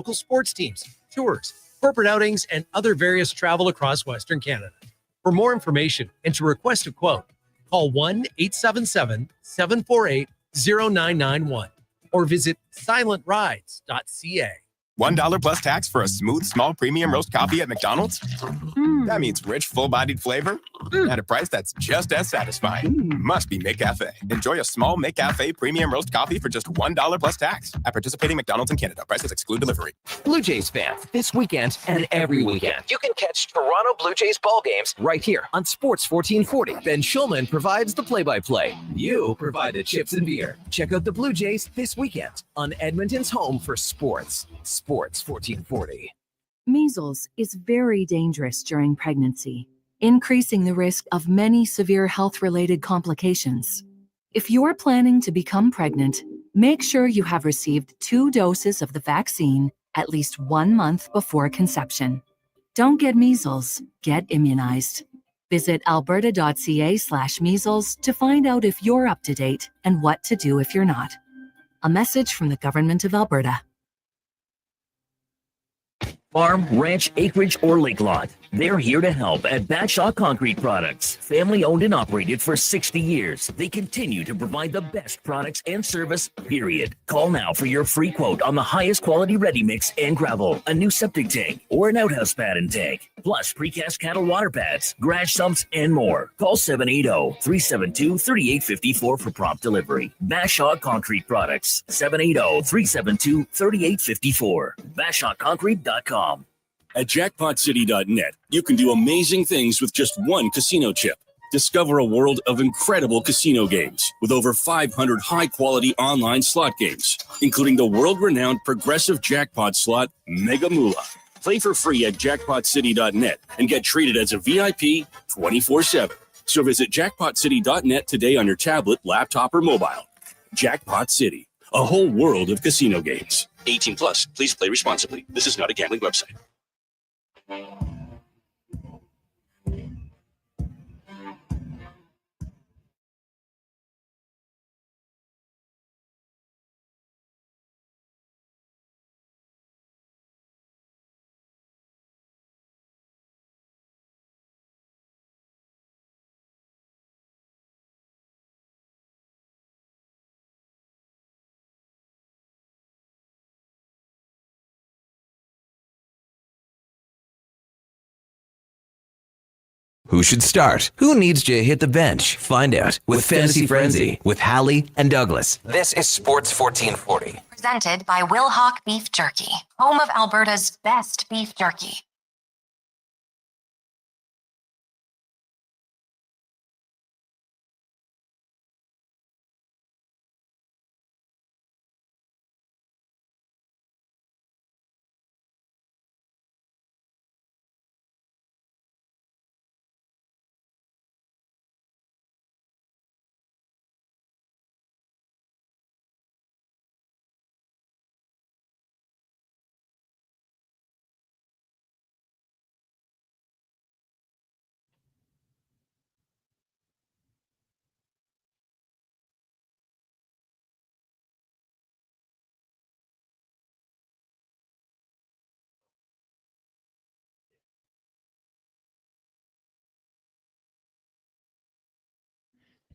local sports teams, tours, corporate outings, and other various travel across Western Canada. For more information and to request a quote, call 1-877-748-0991 or visit silentrides.ca. $1 plus tax for a smooth, small premium roast coffee at McDonald's? That means rich, full-bodied flavor at a price that's just as satisfying. Must be McCafe. Enjoy a small McCafe premium roast coffee for just $1 plus tax at participating McDonald's in Canada. Prices exclude delivery. Blue Jays fans, this weekend and every weekend, you can catch Toronto Blue Jays ball games right here on Sports 1440. Ben Schulman provides the play-by-play. You provide the chips and beer. Check out the Blue Jays this weekend on Edmonton's home for sports. Sports 1440. Measles is very dangerous during pregnancy, increasing the risk of many severe health-related complications. If you're planning to become pregnant, make sure you have received 2 doses of the vaccine at least 1 month before conception. Don't get measles, get immunized. Visit alberta.ca/measles to find out if you're up to date and what to do if you're not. A message from the Government of Alberta. Farm, ranch, acreage, or lake lot. They're here to help at Batshaw Concrete Products. Family owned and operated for 60 years. They continue to provide the best products and service, period. Call now for your free quote on the highest quality ready mix and gravel, a new septic tank, or an outhouse pad and tank. Plus precast cattle water pads, garage sumps, and more. Call 780-372-3854 for prompt delivery. Batshaw Concrete Products. 780-372-3854. BashawConcrete.com. At jackpotcity.net, you can do amazing things with just one casino chip. Discover a world of incredible casino games with over 500 high-quality online slot games, including the world-renowned progressive jackpot slot Mega Moolah. Play for free at jackpotcity.net and get treated as a VIP 24/7. So visit jackpotcity.net today on your tablet, laptop, or mobile. Jackpot City, a whole world of casino games. 18 plus. Please play responsibly. This is not a gambling website. Who should start? Who needs to hit the bench? Find out with Fantasy Frenzy with Halley and Douglas. This is Sports 1440. Presented by Will Hawk Beef Jerky, home of Alberta's best beef jerky.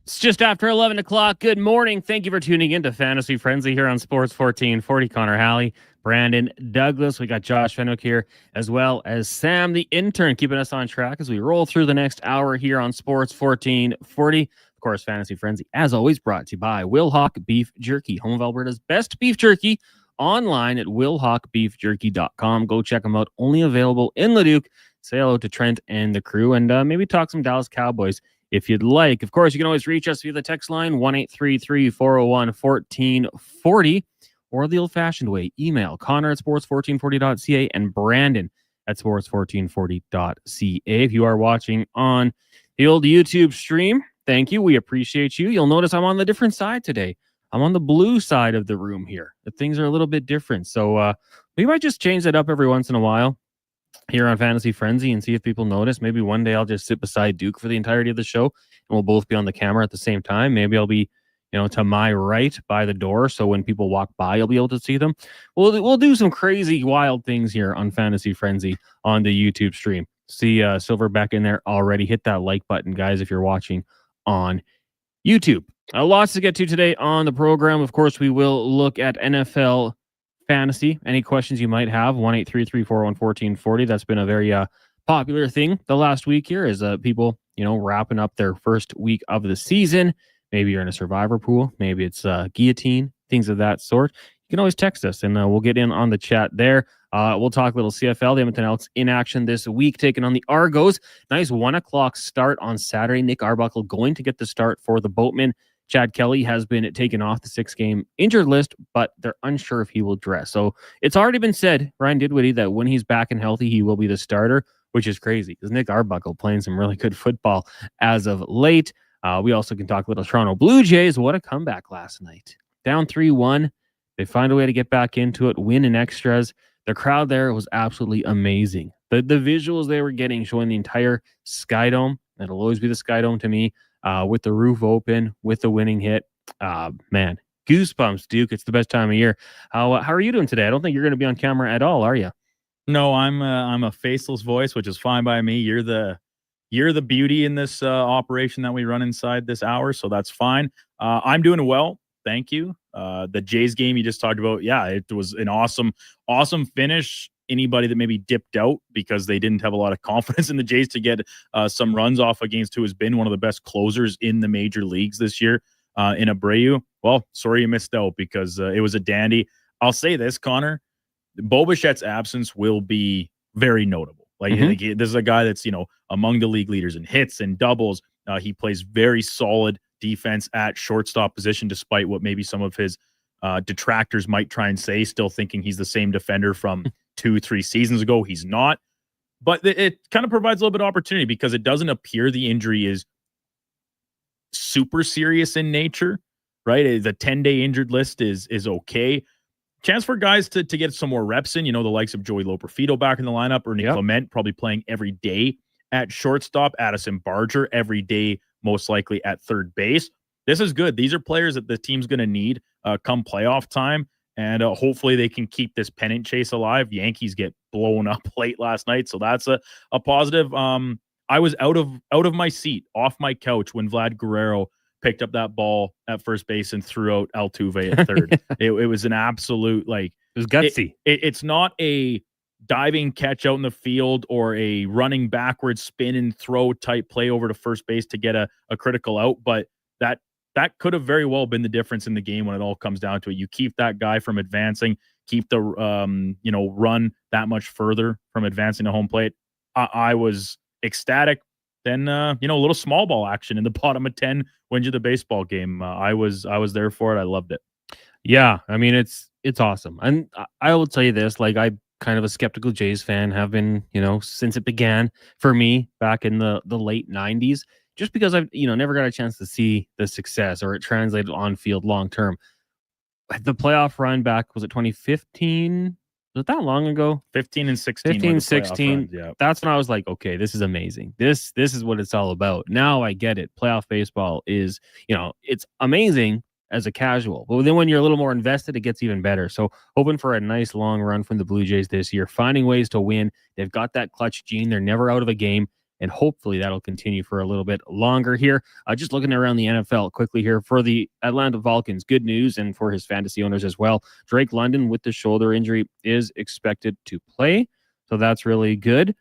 It's just after 11 o'clock. Good morning. Thank you for tuning in to Fantasy Frenzy here on Sports 1440. Connor Halley, Brandon Douglas. We got Josh Fenwick here, as well as Sam, the intern, keeping us on track as we roll through the next hour here on Sports 1440. Of course, Fantasy Frenzy, as always, brought to you by Will Hawk Beef Jerky, home of Alberta's best beef jerky, online at willhawkbeefjerky.com. Go check them out. Only available in Leduc. Say hello to Trent and the crew, and maybe talk some Dallas Cowboys if you'd like. Of course, you can always reach us via the text line, 1-833-401-1440, or the old-fashioned way, email Connor at sports1440.ca and Brandon at sports1440.ca. If you are watching on the old YouTube stream, thank you. We appreciate you. You'll notice I'm on the different side today. I'm on the blue side of the room here. The things are a little bit different. So we might just change that up every once in a while here on Fantasy Frenzy and see if people notice. Maybe one day I'll just sit beside Duke for the entirety of the show and we'll both be on the camera at the same time. Maybe I'll be, to my right by the door. So when people walk by, you'll be able to see them. We'll do some crazy, wild things here on Fantasy Frenzy on the YouTube stream. See Silverback in there already. Hit that like button, guys, if you're watching on YouTube. Lots to get to today on the program. Of course, we will look at NFL fantasy. Any questions you might have, 1-833-401-1440. That's been a very popular thing the last week here is people, wrapping up their first week of the season. Maybe you're in a survivor pool. Maybe it's guillotine, things of that sort. You can always text us, and we'll get in on the chat there. We'll talk a little CFL. The Edmonton Elks in action this week, taking on the Argos. Nice 1:00 start on Saturday. Nick Arbuckle going to get the start for the Boatmen. Chad Kelly has been taken off the 6-game injured list, but they're unsure if he will dress. So it's already been said, Ryan Didwitty, that when he's back and healthy, he will be the starter, which is crazy because Nick Arbuckle playing some really good football as of late. We also can talk a little Toronto Blue Jays. What a comeback last night. Down 3-1. They find a way to get back into it, win in extras. The crowd there was absolutely amazing. The visuals they were getting showing the entire Sky Dome. It'll always be the Sky Dome to me. With the roof open, with the winning hit. Man, goosebumps, Duke. It's the best time of year. How are you doing today? I don't think you're going to be on camera at all, are you? No, I'm a faceless voice, which is fine by me. You're the beauty in this operation that we run inside this hour, so that's fine. I'm doing well, thank you. The Jays game you just talked about, yeah, it was an awesome finish. Anybody that maybe dipped out because they didn't have a lot of confidence in the Jays to get some runs off against who has been one of the best closers in the major leagues this year in Abreu. Well, sorry you missed out because it was a dandy. I'll say this, Connor, Bo Bichette's absence will be very notable. Like this is a guy that's, among the league leaders in hits and doubles. He plays very solid defense at shortstop position, despite what maybe some of his detractors might try and say, still thinking he's the same defender from 2-3 seasons ago. He's not, but it kind of provides a little bit of opportunity because it doesn't appear the injury is super serious in nature, right? The 10-day injured list is okay. Chance for guys to get some more reps in, the likes of Joey Loperfido back in the lineup, Ernie Clement probably playing every day at shortstop, Addison Barger every day, most likely at third base. This is good. These are players that the team's going to need come playoff time. And hopefully they can keep this pennant chase alive. Yankees get blown up late last night, so that's a positive. I was out of my seat, off my couch when Vlad Guerrero picked up that ball at first base and threw out Altuve at third. It was an absolute, it was gutsy. It's not a diving catch out in the field or a running backwards spin and throw type play over to first base to get a critical out, but that could have very well been the difference in the game when it all comes down to it. You keep that guy from advancing, keep the run that much further from advancing to home plate. I was ecstatic. Then a little small ball action in the bottom of 10 wins you the baseball game. I was there for it. I loved it. Yeah, I mean it's awesome. And I will tell you this, I'm kind of a skeptical Jays fan, have been, since it began for me back in the late 90s. Just because I've, never got a chance to see the success or it translated on field long term. The playoff run back, was it 2015? Was it that long ago? 15 and 16. 15, 16. Runs, yeah. That's when I was like, okay, this is amazing. This is what it's all about. Now I get it. Playoff baseball is, it's amazing as a casual. But then when you're a little more invested, it gets even better. So hoping for a nice long run from the Blue Jays this year, finding ways to win. They've got that clutch gene. They're never out of a game. And hopefully that'll continue for a little bit longer here. Just looking around the NFL quickly here for the Atlanta Falcons. Good news, and for his fantasy owners as well. Drake London with the shoulder injury is expected to play. So that's really good.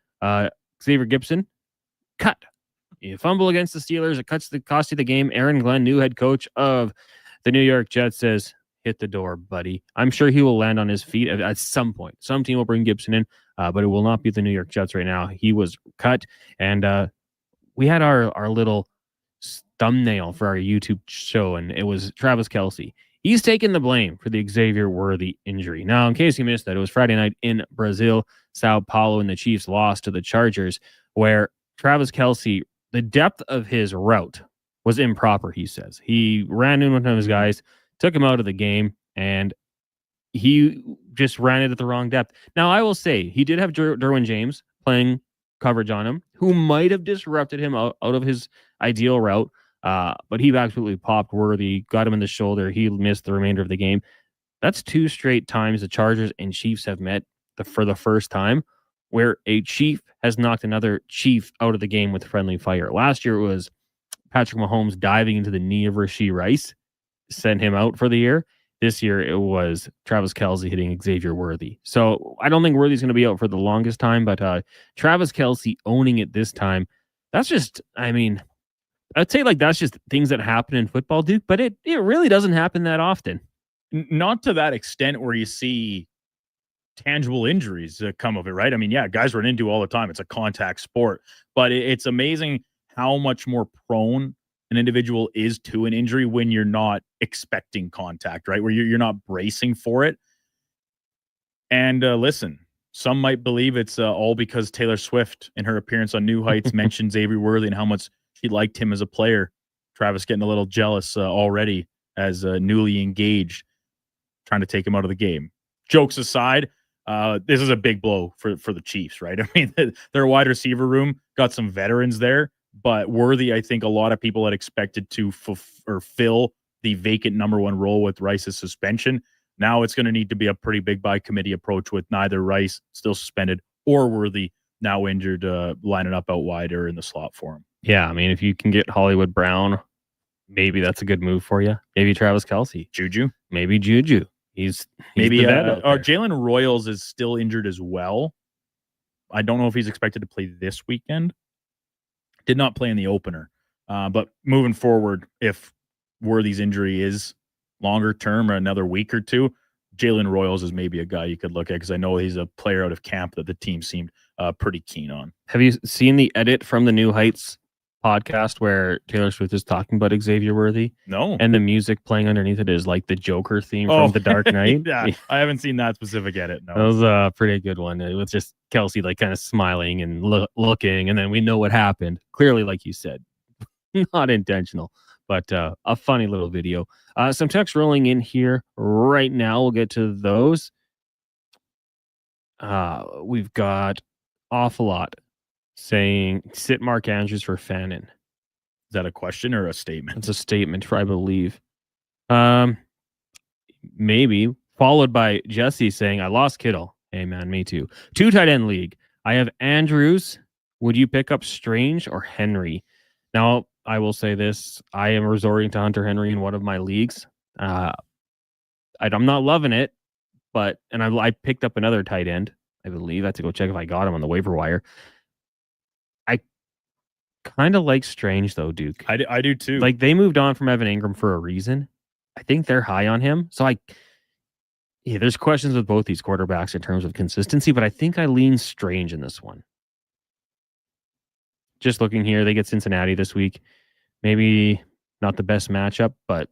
Xavier Gibson, cut. You fumble against the Steelers. It costs you the game. Aaron Glenn, new head coach of the New York Jets, says, hit the door, buddy. I'm sure he will land on his feet at some point. Some team will bring Gibson in, but it will not be the New York Jets right now. He was cut, and we had our little thumbnail for our YouTube show, and it was Travis Kelce. He's taking the blame for the Xavier Worthy injury. Now, in case you missed that, it was Friday night in Brazil, Sao Paulo, and the Chiefs lost to the Chargers, where Travis Kelce, the depth of his route was improper, he says. He ran in one of his guys, took him out of the game, and he just ran it at the wrong depth. Now, I will say, he did have Derwin James playing coverage on him, who might have disrupted him out of his ideal route. But he absolutely popped Worthy, got him in the shoulder. He missed the remainder of the game. That's 2 straight times the Chargers and Chiefs have met for the first time, where a Chief has knocked another Chief out of the game with friendly fire. Last year it was Patrick Mahomes diving into the knee of Rashee Rice, sent him out for the year. This year it was Travis Kelce hitting Xavier Worthy. So I don't think Worthy's going to be out for the longest time, but Travis Kelce owning it this time, that's just, I mean, I'd say like that's just things that happen in football, Duke, but it really doesn't happen that often. Not to that extent where you see tangible injuries come of it, right? I mean, yeah, guys run into all the time. It's a contact sport, but it's amazing how much more prone an individual is to an injury when you're not expecting contact, right? Where you're not bracing for it. And listen, some might believe it's all because Taylor Swift in her appearance on New Heights mentioned Xavier Worthy and how much she liked him as a player. Travis getting a little jealous already as newly engaged, trying to take him out of the game. Jokes aside, this is a big blow for the Chiefs, right? I mean, their wide receiver room got some veterans there, but Worthy, I think a lot of people had expected to fill the vacant number 1 role with Rice's suspension. Now it's going to need to be a pretty big by committee approach with neither Rice still suspended or Worthy now injured, lining up out wide or in the slot for him. Yeah, I mean, if you can get Hollywood Brown, maybe that's a good move for you. Maybe Travis Kelce. Juju. Maybe Juju. He's maybe or Jalen Royals is still injured as well. I don't know if he's expected to play this weekend. Did not play in the opener. But moving forward, if Worthy's injury is longer term or another week or two, Jalen Royals is maybe a guy you could look at because I know he's a player out of camp that the team seemed pretty keen on. Have you seen the edit from the New Heights podcast where Taylor Swift is talking about Xavier Worthy? No. And the music playing underneath it is like the Joker theme from The Dark Knight. Yeah, I haven't seen that specific edit. No. That was a pretty good one. It was just Kelce like kind of smiling and looking, and then we know what happened. Clearly, like you said, not intentional, but a funny little video. Some text rolling in here right now. We'll get to those. We've got awful lot saying sit Mark Andrews for Fannin. Is that a question or a statement? It's a statement, I believe. Maybe. Followed by Jesse saying, I lost Kittle. Hey, man, me too. 2 tight end league. I have Andrews. Would you pick up Strange or Henry? Now, I will say this. I am resorting to Hunter Henry in one of my leagues. I'm not loving it, but I picked up another tight end, I believe. I had to go check if I got him on the waiver wire. I kind of like Strange, though, Duke. I do, too. Like, they moved on from Evan Ingram for a reason. I think they're high on him. So, there's questions with both these quarterbacks in terms of consistency, but I think I lean Strange in this one. Just looking here, they get Cincinnati this week. Maybe not the best matchup, but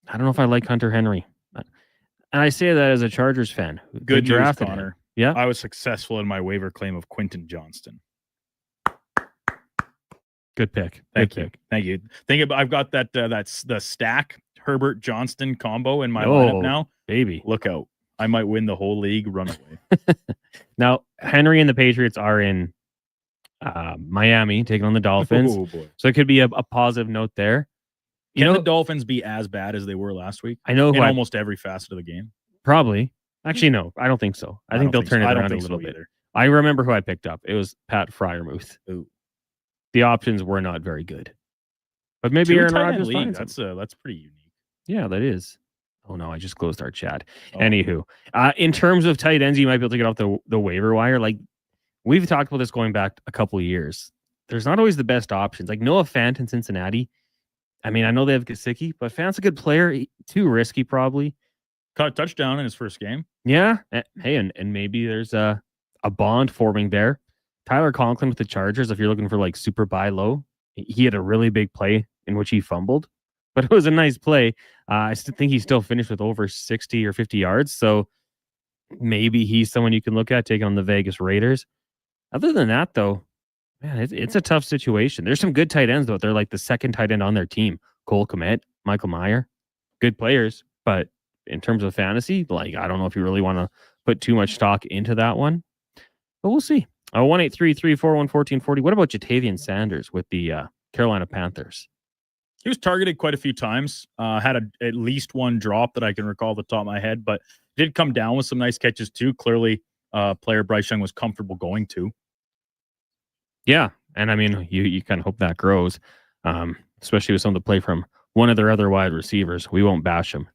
I don't know if I like Hunter Henry. And I say that as a Chargers fan. Good news, Connor. Yeah, I was successful in my waiver claim of Quentin Johnston. Good pick. Thank you. Think about. I've got that's the stack Herbert Johnston combo in my lineup now. Baby, look out! I might win the whole league. Run away. Now Henry and the Patriots are in Miami taking on the Dolphins. Oh, boy. So it could be a positive note there. Can the Dolphins be as bad as they were last week? I know in almost every facet of the game. Probably. Actually, no, I don't think so. I think they'll turn it around a little bit. Either. I remember who I picked up. It was Pat Freiermuth. Ooh. The options were not very good. But maybe Aaron Rodgers finds that's pretty unique. Yeah, that is. Oh, no, I just closed our chat. Oh. Anywho, in terms of tight ends, you might be able to get off the waiver wire. Like, we've talked about this going back a couple of years. There's not always the best options. Like Noah Fant in Cincinnati. I mean, I know they have Gesicki, but Fant's a good player. Too risky, probably. Caught a touchdown in his first game. Yeah. Hey, and maybe there's a bond forming there. Tyler Conklin with the Chargers, if you're looking for like super buy low, he had a really big play in which he fumbled, but it was a nice play. I think he still finished with over 60 or 50 yards. So maybe he's someone you can look at taking on the Vegas Raiders. Other than that, though, man, it's a tough situation. There's some good tight ends, though. They're like the second tight end on their team. Cole Kmet, Michael Mayer, good players. But in terms of fantasy, like, I don't know if you really want to put too much stock into that one. But we'll see. 1-833-414-1440. What about Jatavian Sanders with the Carolina Panthers. He was targeted quite a few times. Had at least one drop that I can recall off the top of my head, but did come down with some nice catches too. Clearly, player Bryce Young was comfortable going to. Yeah, and I mean, you kind of hope that grows, especially with some of the play from one of their other wide receivers. We won't bash him.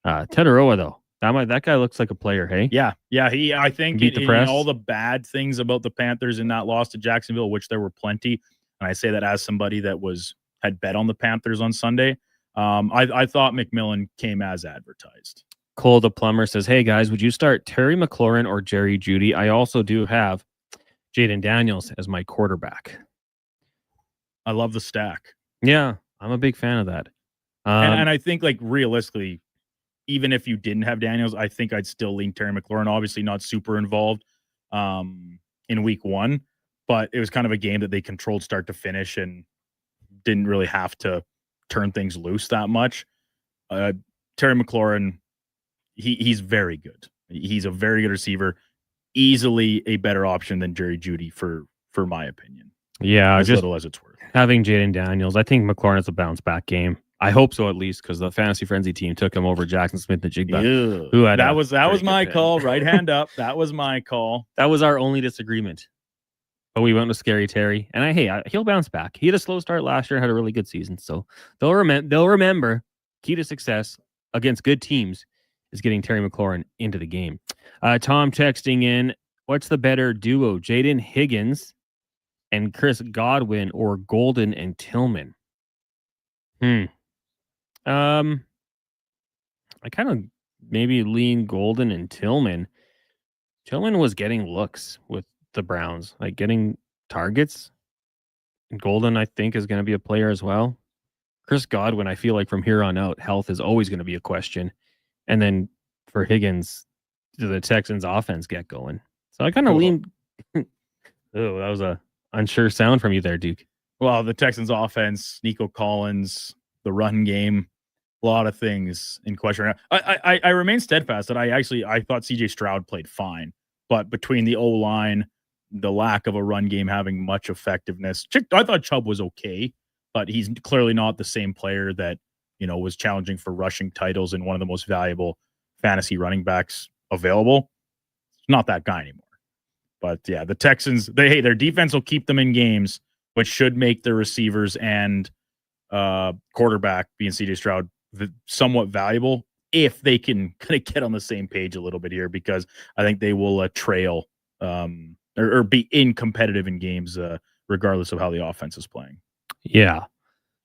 Teteroa, though, that guy looks like a player. Hey, yeah. I think in all the bad things about the Panthers in that loss to Jacksonville, which there were plenty, and I say that as somebody that had bet on the Panthers on Sunday. I thought McMillan came as advertised. Cole the plumber says, "Hey guys, would you start Terry McLaurin or Jerry Jeudy? I also do have Jaden Daniels as my quarterback." I love the stack. Yeah, I'm a big fan of that. And I think, like, realistically, even if you didn't have Daniels, I think I'd still lean Terry McLaurin. Obviously not super involved in week 1, but it was kind of a game that they controlled start to finish and didn't really have to turn things loose that much. Terry McLaurin, he's very good. He's a very good receiver. Easily a better option than Jerry Jeudy for my opinion. Yeah, as little as it's worth. Having Jaden Daniels, I think McLaurin is a bounce back game. I hope so, at least, because the Fantasy Frenzy team took him over Jackson Smith and Jigba. That was my call. Right hand up. That was my call. That was our only disagreement. But we went with Scary Terry, and he'll bounce back. He had a slow start last year and had a really good season, so they'll remember key to success against good teams is getting Terry McLaurin into the game. Tom texting in, what's the better duo, Jaden Higgins and Chris Godwin or Golden and Tillman? I kind of maybe lean Golden and Tillman. Tillman was getting looks with the Browns, like getting targets. And Golden, I think, is going to be a player as well. Chris Godwin, I feel like from here on out, health is always going to be a question. And then for Higgins, the Texans offense get going. So I kind of lean. Oh, that was a unsure sound from you there, Duke. Well, the Texans offense, Nico Collins, the run game, a lot of things in question. I remain steadfast that I thought CJ Stroud played fine, but between the O-line, the lack of a run game having much effectiveness, I thought Chubb was okay, but he's clearly not the same player that, was challenging for rushing titles and one of the most valuable fantasy running backs available. Not that guy anymore. But yeah, the Texans, their defense will keep them in games, which should make their receivers and quarterback, being CJ Stroud, somewhat valuable if they can kind of get on the same page a little bit here, because I think they will trail or be competitive in games regardless of how the offense is playing. Yeah.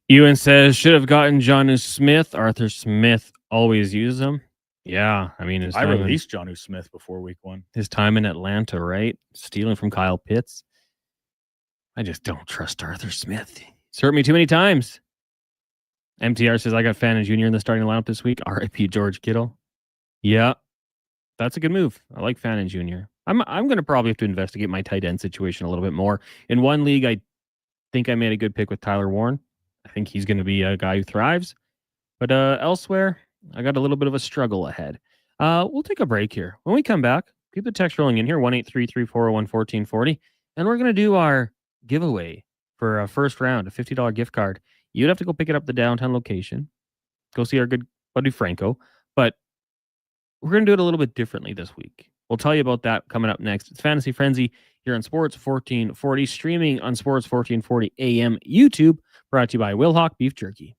Ewan says, should have gotten Jonnu Smith. Arthur Smith always uses him. Yeah, I mean, I released Jonnu Smith before week 1. His time in Atlanta, right? Stealing from Kyle Pitts. I just don't trust Arthur Smith. He's hurt me too many times. MTR says, I got Fannin Jr. in the starting lineup this week. RIP George Kittle. Yeah, that's a good move. I like Fannin Jr. I'm going to probably have to investigate my tight end situation a little bit more. In one league, I think I made a good pick with Tyler Warren. I think he's going to be a guy who thrives. But elsewhere, I got a little bit of a struggle ahead. We'll take a break here. When we come back, keep the text rolling in here, 1-833-401-1440. And we're going to do our giveaway for a first round, a $50 gift card. You'd have to go pick it up at the downtown location. Go see our good buddy Franco. But we're going to do it a little bit differently this week. We'll tell you about that coming up next. It's Fantasy Frenzy here on Sports 1440, streaming on Sports 1440 AM YouTube, brought to you by Wilhock Beef Jerky.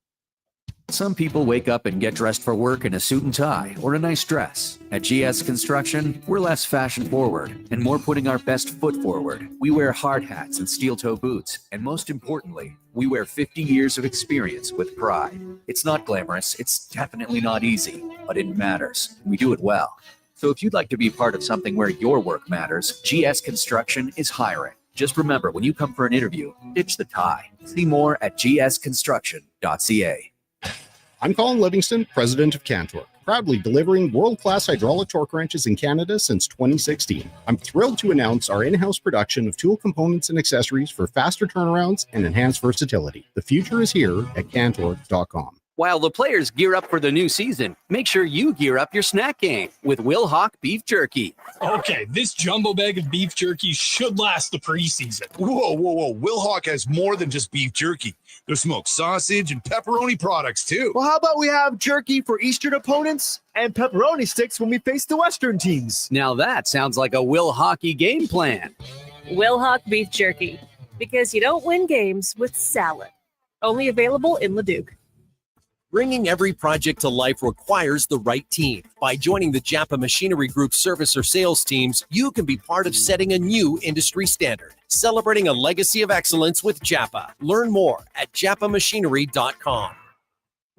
Some people wake up and get dressed for work in a suit and tie or a nice dress. At GS Construction, we're less fashion forward and more putting our best foot forward. We wear hard hats and steel toe boots, and most importantly, we wear 50 years of experience with pride. It's not glamorous, it's definitely not easy, but it matters. We do it well. So if you'd like to be part of something where your work matters, GS Construction is hiring. Just remember, when you come for an interview, ditch the tie. See more at gsconstruction.ca. I'm Colin Livingston, president of Cantor, proudly delivering world-class hydraulic torque wrenches in Canada since 2016. I'm thrilled to announce our in-house production of tool components and accessories for faster turnarounds and enhanced versatility. The future is here at Cantor.com. While the players gear up for the new season, make sure you gear up your snack game with Will Hawk Beef Jerky. Okay, this jumbo bag of beef jerky should last the preseason. Whoa. Will Hawk has more than just beef jerky. There's smoked sausage and pepperoni products, too. Well, how about we have jerky for Eastern opponents and pepperoni sticks when we face the Western teams? Now that sounds like a Will Hockey game plan. Will Hawk Beef Jerky, because you don't win games with salad. Only available in Leduc. Bringing every project to life requires the right team. By joining the Japa Machinery Group service or sales teams, you can be part of setting a new industry standard. Celebrating a legacy of excellence with Japa. Learn more at japamachinery.com.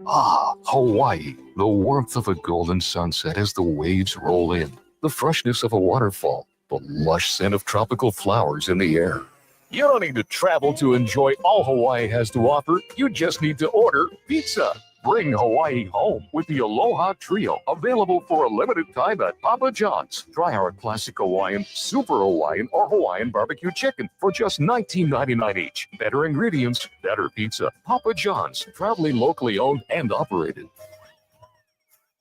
Ah, Hawaii. The warmth of a golden sunset as the waves roll in. The freshness of a waterfall. The lush scent of tropical flowers in the air. You don't need to travel to enjoy all Hawaii has to offer. You just need to order pizza. Bring Hawaii home with the Aloha Trio, available for a limited time at Papa John's. Try our classic Hawaiian, super Hawaiian, or Hawaiian barbecue chicken for just $19.99 each. Better ingredients, better pizza. Papa John's, proudly locally owned and operated.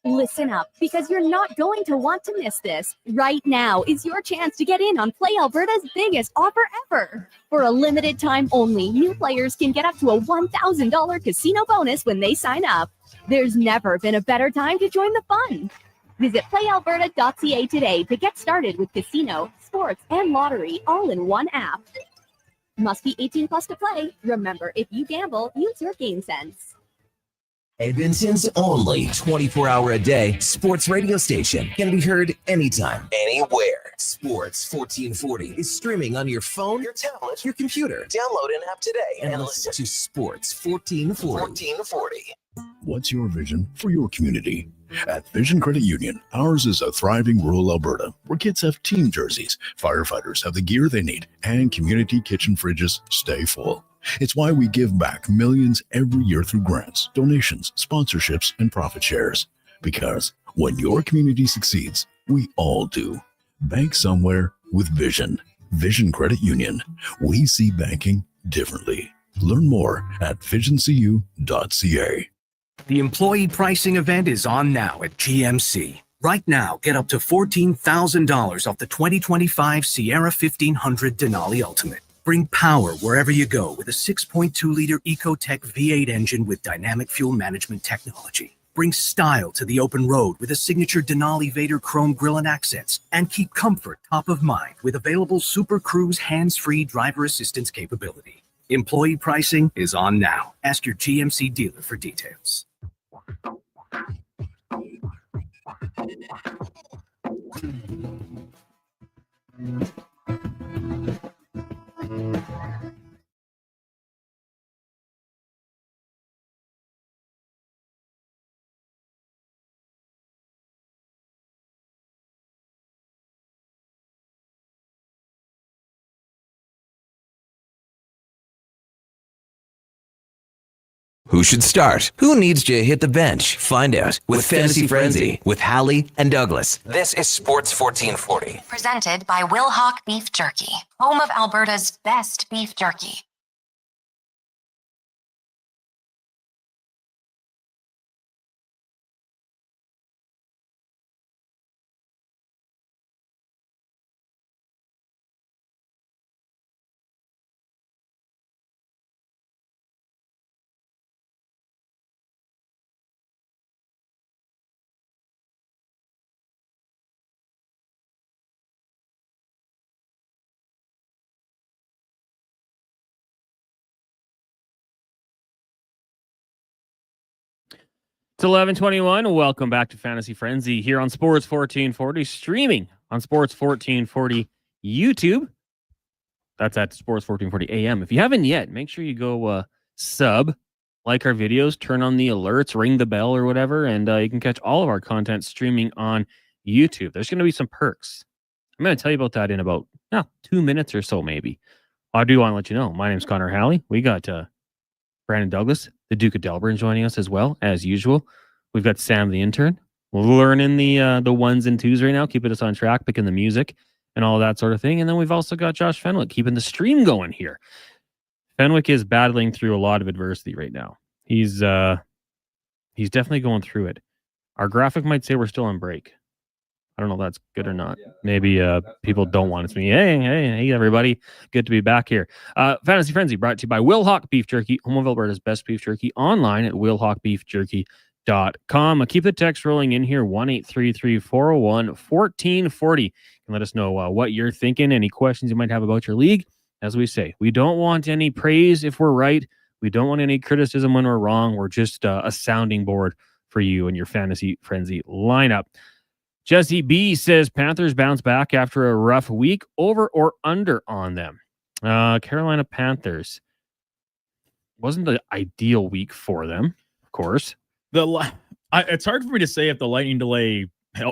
Listen up, because you're not going to want to miss this. Right now is your chance to get in on Play Alberta's biggest offer ever. For a limited time only, new players can get up to a $1,000 casino bonus when they sign up. There's never been a better time to join the fun. Visit playalberta.ca today to get started with casino, sports, and lottery all in one app. Must be 18 plus to play. Remember, if you gamble, use your game sense. Edmonton's only 24-hour-a-day sports radio station can be heard anytime, anywhere. Sports 1440 is streaming on your phone, your tablet, your computer. Download an app today and listen to Sports 1440. What's your vision for your community? At Vision Credit Union, ours is a thriving rural Alberta where kids have team jerseys, firefighters have the gear they need, and community kitchen fridges stay full. It's why we give back millions every year through grants, donations, sponsorships, and profit shares. Because when your community succeeds, we all do. Bank somewhere with Vision. Vision Credit Union. We see banking differently. Learn more at visioncu.ca. The employee pricing event is on now at GMC. Right now, get up to $14,000 off the 2025 Sierra 1500 Denali Ultimate. Bring power wherever you go with a 6.2-liter EcoTech V8 engine with dynamic fuel management technology. Bring style to the open road with a signature Denali Vader chrome grille and accents. And keep comfort top of mind with available Super Cruise hands-free driver assistance capability. Employee pricing is on now. Ask your GMC dealer for details. Who should start? Who needs to hit the bench? Find out with Fantasy Frenzy with Halley and Douglas. This is Sports 1440. Presented by Will Hawk Beef Jerky, home of Alberta's best beef jerky. It's 11:21. Welcome back to Fantasy Frenzy here on Sports 1440, streaming on Sports 1440 YouTube. That's at Sports 1440 AM. If you haven't yet, make sure you go sub, like our videos, turn on the alerts, ring the bell or whatever, and you can catch all of our content streaming on YouTube. There's going to be some perks. I'm going to tell you about that in about 2 minutes or so, maybe. I do want to let you know. My name's Connor Halley. We got Brandon Douglas, the Duke of Delburn, joining us as well, as usual. We've got Sam, the intern, learning the ones and twos right now, keeping us on track, picking the music and all that sort of thing. And then we've also got Josh Fenwick keeping the stream going here. Fenwick is battling through a lot of adversity right now. He's He's definitely going through it. Our graphic might say we're still on break. I don't know if that's good or not. Maybe people don't want it to be. Hey, everybody. Good to be back here. Fantasy Frenzy brought to you by Will Hawk Beef Jerky, home of Alberta's best beef jerky, online at willhawkbeefjerky.com. Keep the text rolling in here, 1-833-401-1440. And let us know what you're thinking, any questions you might have about your league. As we say, we don't want any praise if we're right. We don't want any criticism when we're wrong. We're just a sounding board for you and your Fantasy Frenzy lineup. Jesse B says Panthers bounce back after a rough week. Over or under on them? Carolina Panthers. Wasn't the ideal week for them, of course. It's hard for me to say if the lightning delay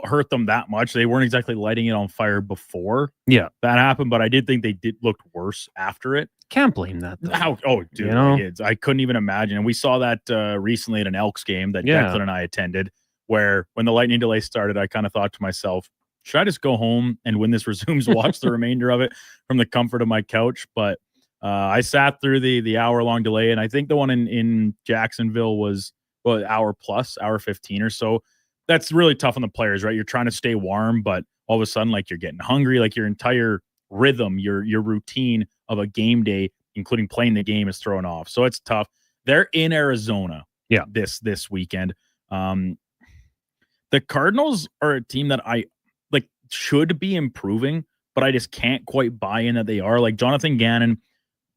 hurt them that much. They weren't exactly lighting it on fire before that happened, but I did think they look worse after it. Can't blame that, though. Dude, I couldn't even imagine. And we saw that recently at an Elks game that Declan and I attended, where when the lightning delay started, I kind of thought to myself, should I just go home and when this resumes, watch the remainder of it from the comfort of my couch? But I sat through the hour-long delay, and I think the one in Jacksonville was hour 15 or so. That's really tough on the players, right? You're trying to stay warm, but all of a sudden, like, you're getting hungry, like your entire rhythm, your routine of a game day, including playing the game, is thrown off. So it's tough. They're in Arizona this weekend. The Cardinals are a team that I like should be improving, but I just can't quite buy in that they are. Like, Jonathan Gannon,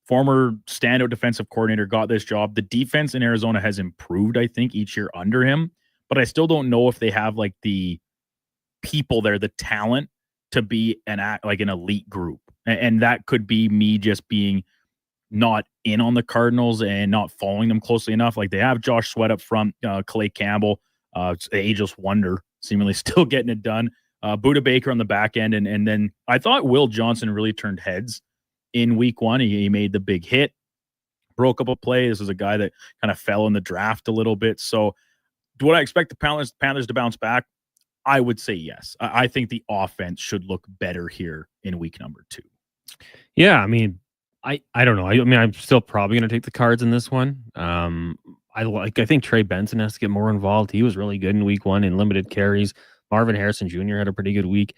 former standout defensive coordinator, got this job. The defense in Arizona has improved, I think, each year under him, but I still don't know if they have like the people there, the talent to be an elite group. And that could be me just being not in on the Cardinals and not following them closely enough. Like, they have Josh Sweat up front, Calais Campbell, it's the ageless wonder, seemingly still getting it done. Buda Baker on the back end. And then I thought Will Johnson really turned heads in week one. He made the big hit, broke up a play. This is a guy that kind of fell in the draft a little bit. So would I expect the Panthers to bounce back? I would say yes. I think the offense should look better here in week number 2. Yeah, I mean, I don't know. I mean, I'm still probably going to take the Cards in this one. I think Trey Benson has to get more involved. He was really good in week 1 in limited carries. Marvin Harrison Jr. had a pretty good week.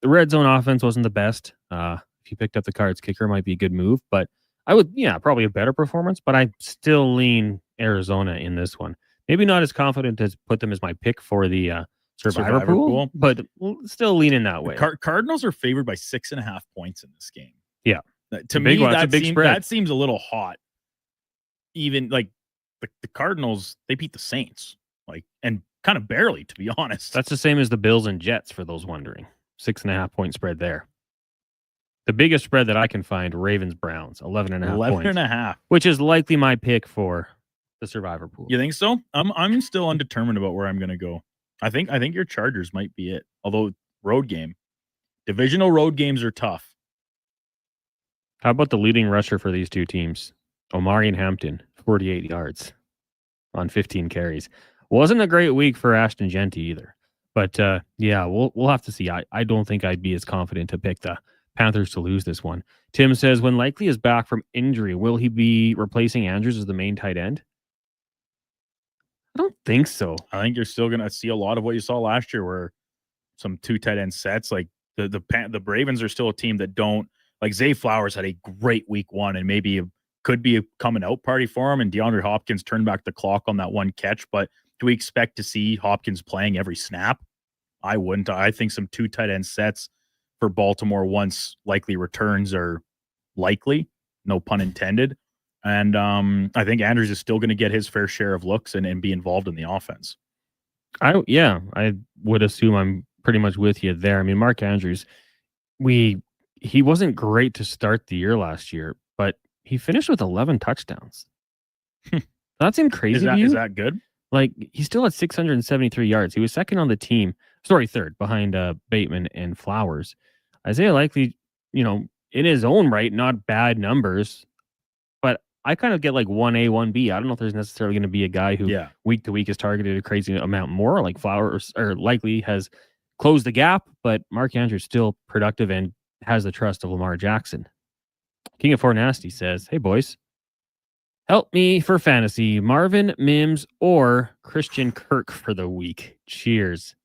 The red zone offense wasn't the best. If you picked up the Cards kicker, it might be a good move, but I would, probably a better performance, but I still lean Arizona in this one. Maybe not as confident to put them as my pick for the Survivor pool, but still leaning that way. Cardinals are favored by 6.5 points in this game. Yeah. To me, that seems a little hot. Even like the Cardinals, they beat the Saints, and kind of barely, to be honest. That's the same as the Bills and Jets, for those wondering. 6.5 point spread there. The biggest spread that I can find, Ravens-Browns, 11.5 points. 11.5. Which is likely my pick for the Survivor pool. You think so? I'm still undetermined about where I'm going to go. I think your Chargers might be it. Although road game, divisional road games are tough. How about the leading rusher for these two teams? Omari and Hampton, 48 yards on 15 carries. Wasn't a great week for Ashton Genty either. But we'll have to see. I don't think I'd be as confident to pick the Panthers to lose this one. Tim says, when Likely is back from injury, will he be replacing Andrews as the main tight end? I don't think so. I think you're still going to see a lot of what you saw last year, where some 2 tight end sets. Like the Ravens are still a team that don't, like, Zay Flowers had a great week 1 and maybe could be a coming out party for him. And DeAndre Hopkins turned back the clock on that one catch. But do we expect to see Hopkins playing every snap? I wouldn't. I think some 2 tight end sets for Baltimore once Likely returns are likely, no pun intended. And I think Andrews is still going to get his fair share of looks and be involved in the offense. I would assume I'm pretty much with you there. I mean, Mark Andrews, he wasn't great to start the year last year, but he finished with 11 touchdowns. That seemed crazy. Is that good? Like, he still had 673 yards. He was second on the team. Third behind Bateman and Flowers. Isaiah Likely, in his own right, not bad numbers, but I kind of get like 1A, 1B. I don't know if there's necessarily going to be a guy who week to week is targeted a crazy amount more, like Flowers or Likely has closed the gap, but Mark Andrews still productive and has the trust of Lamar Jackson. King of Four Nasty says, hey, boys, Help me for fantasy. Marvin Mims or Christian Kirk for the week. Cheers.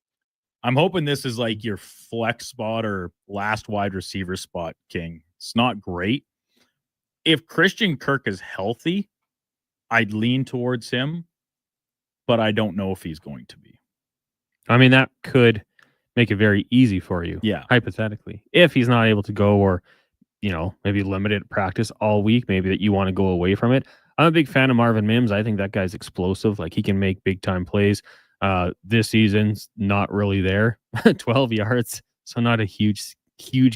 I'm hoping this is like your flex spot or last wide receiver spot, King. It's not great. If Christian Kirk is healthy, I'd lean towards him, but I don't know if he's going to be. I mean, that could make it very easy for you. Yeah. Hypothetically. If he's not able to go or, maybe limited practice all week, maybe that you want to go away from it. I'm a big fan of Marvin Mims. I think that guy's explosive. Like, he can make big time plays. This season's not really there. 12 yards. So not a huge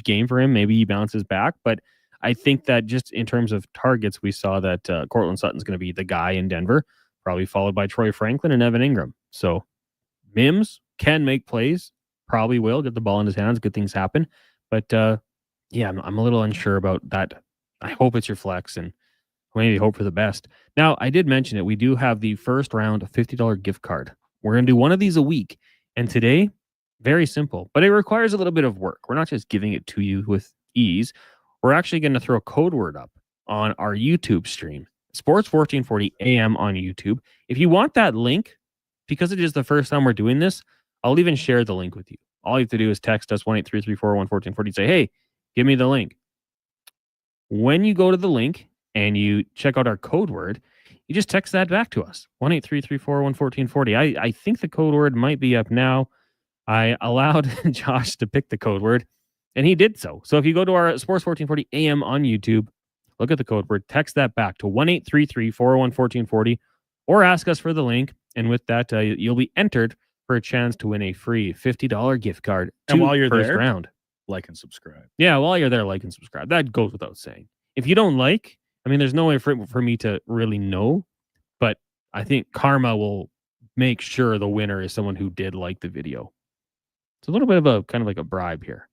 game for him. Maybe he bounces back, but I think that just in terms of targets, we saw that Cortland Sutton's going to be the guy in Denver, probably followed by Troy Franklin and Evan Ingram. So Mims can make plays, probably will get the ball in his hands. Good things happen. But I'm a little unsure about that. I hope it's your flex and maybe hope for the best. Now, I did mention it. We do have the first round $50 gift card. We're going to do one of these a week. And today, very simple, but it requires a little bit of work. We're not just giving it to you with ease. We're actually going to throw a code word up on our YouTube stream, Sports 1440 AM on YouTube. If you want that link, because it is the first time we're doing this, I'll even share the link with you. All you have to do is text us 1-833-401-1440. Say, hey, give me the link. When you go to the link and you check out our code word, you just text that back to us. 1-833-401-1440. I think the code word might be up now. I allowed Josh to pick the code word, and he did so. So if you go to our Sports 1440 AM on YouTube, look at the code word, text that back to 1-833-401-1440, or ask us for the link. And with that, you'll be entered for a chance to win a free $50 gift card. And while you're first there, round. like and subscribe. Yeah, while you're there, like and subscribe. That goes without saying. If you don't like, there's no way for me to really know, but I think karma will make sure the winner is someone who did like the video. It's a little bit of a kind of like a bribe here.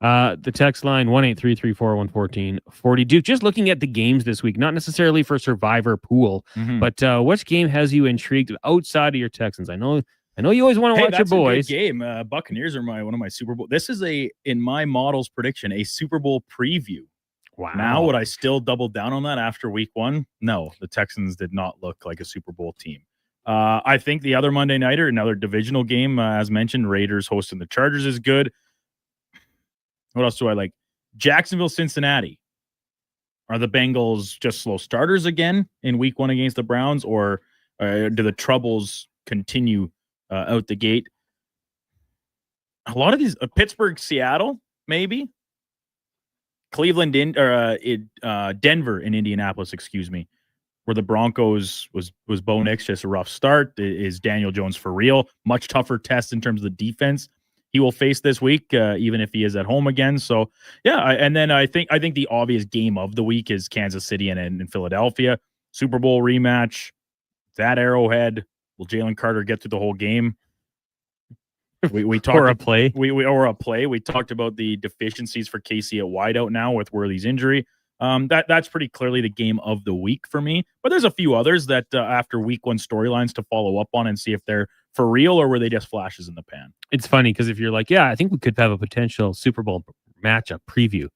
The text line 1-833-401-1440. Duke, just looking at the games this week, not necessarily for Survivor Pool, but which game has you intrigued outside of your Texans? I know you always want to watch your boys. A good game. Buccaneers are one of my Super Bowl. This is in my model's prediction, a Super Bowl preview. Wow. Now, would I still double down on that after week one? No, the Texans did not look like a Super Bowl team. I think the other Monday nighter, another divisional game, as mentioned, Raiders hosting the Chargers is good. What else do I like? Jacksonville, Cincinnati. Are the Bengals just slow starters again in week one against the Browns, or do the troubles continue out the gate? A lot of these, Pittsburgh, Seattle, maybe. Cleveland, Denver and Indianapolis, where the Broncos was Bo Nix, just a rough start. Is Daniel Jones for real? Much tougher test in terms of the defense he will face this week, even if he is at home again. So, and then I think the obvious game of the week is Kansas City and Philadelphia. Super Bowl rematch. That Arrowhead. Will Jalen Carter get through the whole game? We talked or a play. Or a play. We talked about the deficiencies for KC at wideout now with Worthy's injury. That's pretty clearly the game of the week for me. But there's a few others that after week one storylines to follow up on and see if they're for real or were they just flashes in the pan. It's funny because if you're like, I think we could have a potential Super Bowl matchup preview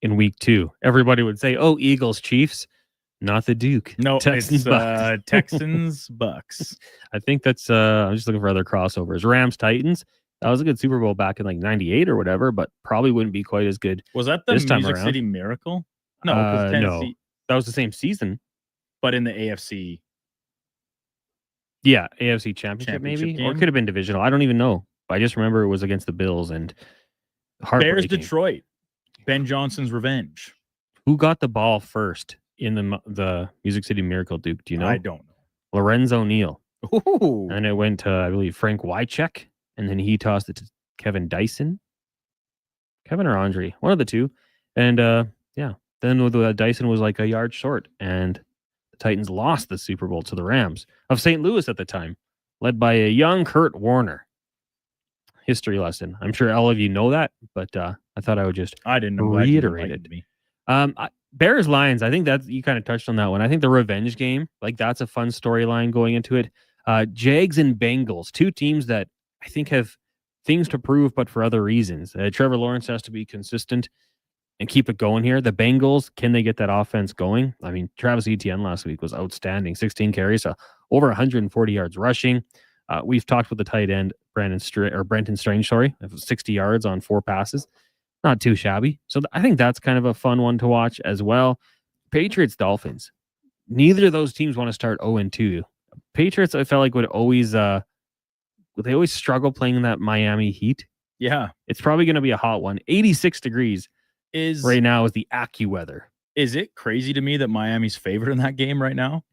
in week 2, everybody would say, oh, Eagles, Chiefs, not the Duke. No, Texans, it's Texans, Bucks. I think that's, I'm just looking for other crossovers. Rams, Titans. That was a good Super Bowl back in like 98 or whatever, but probably wouldn't be quite as good. Was that the Music City Miracle? No, no, that was the same season, but in the AFC. Yeah, AFC Championship maybe, game? Or it could have been divisional. I don't even know. But I just remember it was against the Bills and Bears, Detroit. Ben Johnson's revenge. Who got the ball first in the Music City Miracle, Duke? Do you know? I don't know. Lorenzo Neal. Ooh. And it went to, I believe, Frank Wycheck, and then he tossed it to Kevin Dyson. Kevin or Andre, one of the two. And then Dyson was like a yard short, and the Titans lost the Super Bowl to the Rams of St. Louis at the time, led by a young Kurt Warner. History lesson. I'm sure all of you know that, but I thought I would just reiterate it. Bears Lions, I think that you kind of touched on that one. I think the revenge game, like that's a fun storyline going into it. Jags and Bengals, two teams that I think have things to prove, but for other reasons. Trevor Lawrence has to be consistent. and keep it going here. The Bengals, can they get that offense going? I mean, Travis Etienne last week was outstanding. 16 carries, over 140 yards rushing. We've talked with the tight end, Brenton Strange, 60 yards on 4 passes. Not too shabby. So I think that's kind of a fun one to watch as well. Patriots, Dolphins. Neither of those teams want to start 0-2. Patriots, I felt like would always struggle playing in that Miami heat. Yeah. It's probably going to be a hot one. 86 degrees right now is the AccuWeather. Is it crazy to me that Miami's favored in that game right now?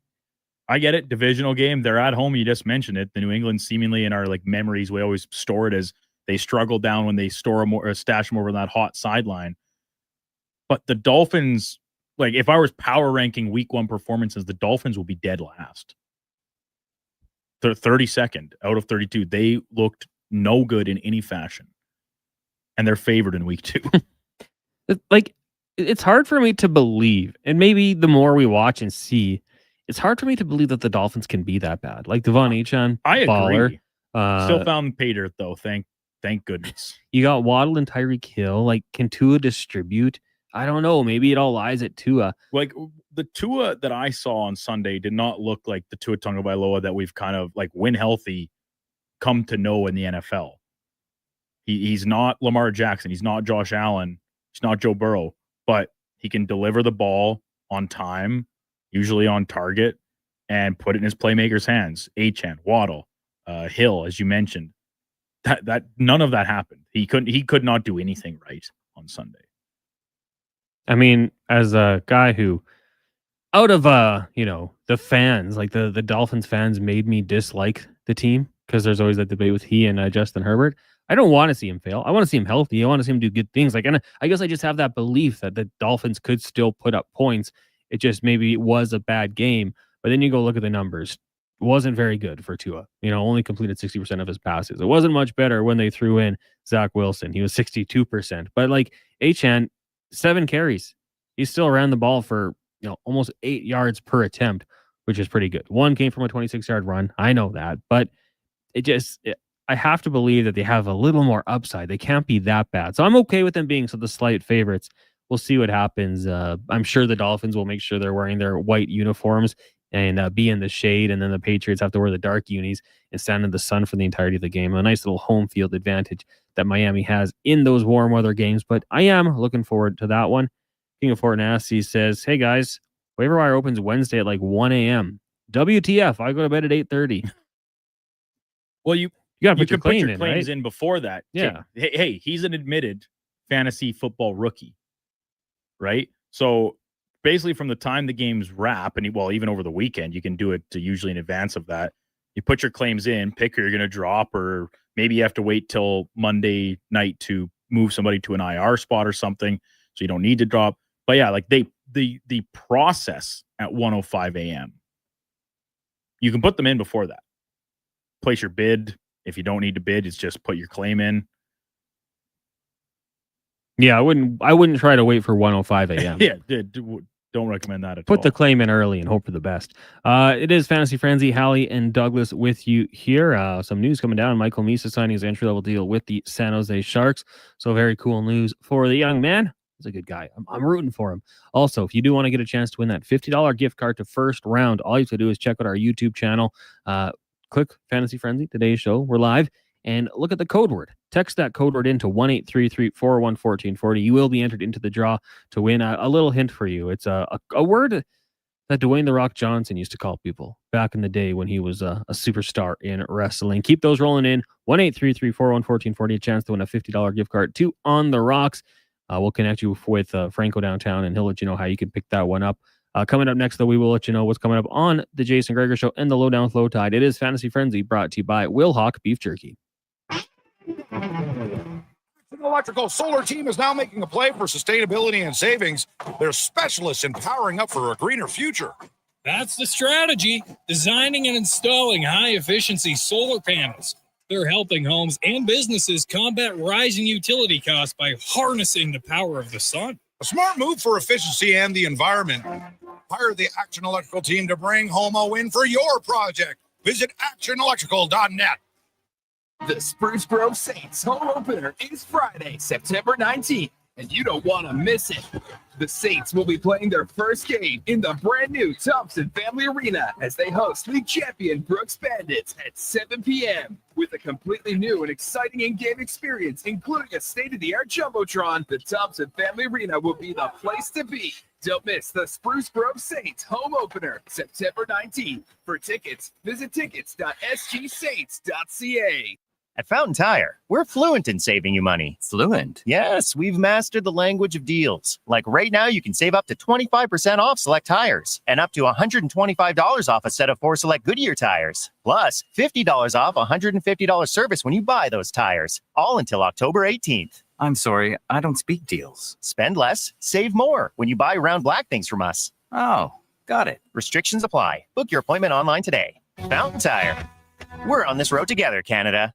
I get it. Divisional game. They're at home. You just mentioned it. The New England seemingly in our memories, we always store it as they struggle down when they store them or stash them over that hot sideline. But the Dolphins, if I was power ranking week 1 performances, the Dolphins will be dead last. They're 32nd out of 32. They looked no good in any fashion. And they're favored in week 2. It's hard for me to believe, and maybe the more we watch and see, it's hard for me to believe that the Dolphins can be that bad. Like Devon Achane, I agree. Baller. Still found pay dirt though. Thank goodness. You got Waddle and Tyreek Hill. Can Tua distribute? I don't know. Maybe it all lies at Tua. The Tua that I saw on Sunday did not look like the Tua Tagovailoa that we've kind of when healthy come to know in the NFL. He's not Lamar Jackson. He's not Josh Allen. He's not Joe Burrow. But he can deliver the ball on time, usually on target, and put it in his playmakers' hands. Achane, Waddle, Hill, as you mentioned. That none of that happened. He could not do anything right on Sunday. I mean, as a guy who, out of the fans, the Dolphins fans made me dislike the team because there's always that debate with he and Justin Herbert. I don't want to see him fail. I want to see him healthy. I want to see him do good things. And I guess I just have that belief that the Dolphins could still put up points. It just maybe was a bad game. But then you go look at the numbers. It wasn't very good for Tua. Only completed 60% of his passes. It wasn't much better when they threw in Zach Wilson. He was 62%. But Achane, 7 carries. He still ran the ball for almost 8 yards per attempt, which is pretty good. 1 came from a 26-yard run. I know that. But I have to believe that they have a little more upside. They can't be that bad. So I'm okay with them being the slight favorites. We'll see what happens. I'm sure the Dolphins will make sure they're wearing their white uniforms and be in the shade. And then the Patriots have to wear the dark unis and stand in the sun for the entirety of the game. A nice little home field advantage that Miami has in those warm weather games. But I am looking forward to that one. King of Fort Nasty says, hey guys, waiver wire opens Wednesday at 1 a.m. WTF, I go to bed at 8:30. Well, you got to put your claims right? in before that. Yeah. Hey, he's an admitted fantasy football rookie, right? So basically from the time the games wrap, and even over the weekend, you can do it usually in advance of that. You put your claims in, pick who you're going to drop, or maybe you have to wait till Monday night to move somebody to an IR spot or something, so you don't need to drop. But yeah, the process at 1:05 a.m. You can put them in before that. Place your bid. If you don't need to bid, it's just put your claim in. Yeah, I wouldn't try to wait for 1:05 a.m. Yeah, don't recommend that at all. Put the claim in early and hope for the best. It is Fantasy Frenzy, Halley and Douglas with you here. Some news coming down. Michael Misa signing his entry-level deal with the San Jose Sharks. So very cool news for the young man. He's a good guy. I'm rooting for him. Also, if you do want to get a chance to win that $50 gift card to First Round, all you have to do is check out our YouTube channel. Click Fantasy Frenzy, today's show. We're live. And look at the code word. Text that code word into 1-833-401-1440. You will be entered into the draw to win a little hint for you. It's a word that Dwayne "The Rock" Johnson used to call people back in the day when he was a superstar in wrestling. Keep those rolling in. 1-833-401-1440. A chance to win a $50 gift card to On The Rocks. We'll connect you with Franco downtown, and he'll let you know how you can pick that one up. Coming up next, though, we will let you know what's coming up on the Jason Gregor Show and the Lowdown Flow Tide. It is Fantasy Frenzy, brought to you by Will Hawk Beef Jerky. Electrical Solar Team is now making a play for sustainability and savings. They're specialists in powering up for a greener future. That's the strategy. Designing and installing high-efficiency solar panels. They're helping homes and businesses combat rising utility costs by harnessing the power of the sun. A smart move for efficiency and the environment. Hire the Action Electrical team to bring home a win for your project. Visit actionelectrical.net. The Spruce Grove Saints home opener is Friday, September 19th. and you don't want to miss it. The Saints will be playing their first game in the brand new Thompson Family Arena as they host league champion Brooks Bandits at 7 p.m. With a completely new and exciting in-game experience, including a state-of-the-art Jumbotron, the Thompson Family Arena will be the place to be. Don't miss the Spruce Grove Saints home opener, September 19th. For tickets, visit tickets.sgsaints.ca. At Fountain Tire, we're fluent in saving you money. Fluent? Yes, we've mastered the language of deals. Like right now, you can save up to 25% off select tires and up to $125 off a set of 4 select Goodyear tires. Plus, $50 off $150 service when you buy those tires. All until October 18th. I'm sorry, I don't speak deals. Spend less, save more when you buy round black things from us. Oh, got it. Restrictions apply. Book your appointment online today. Fountain Tire. We're on this road together, Canada.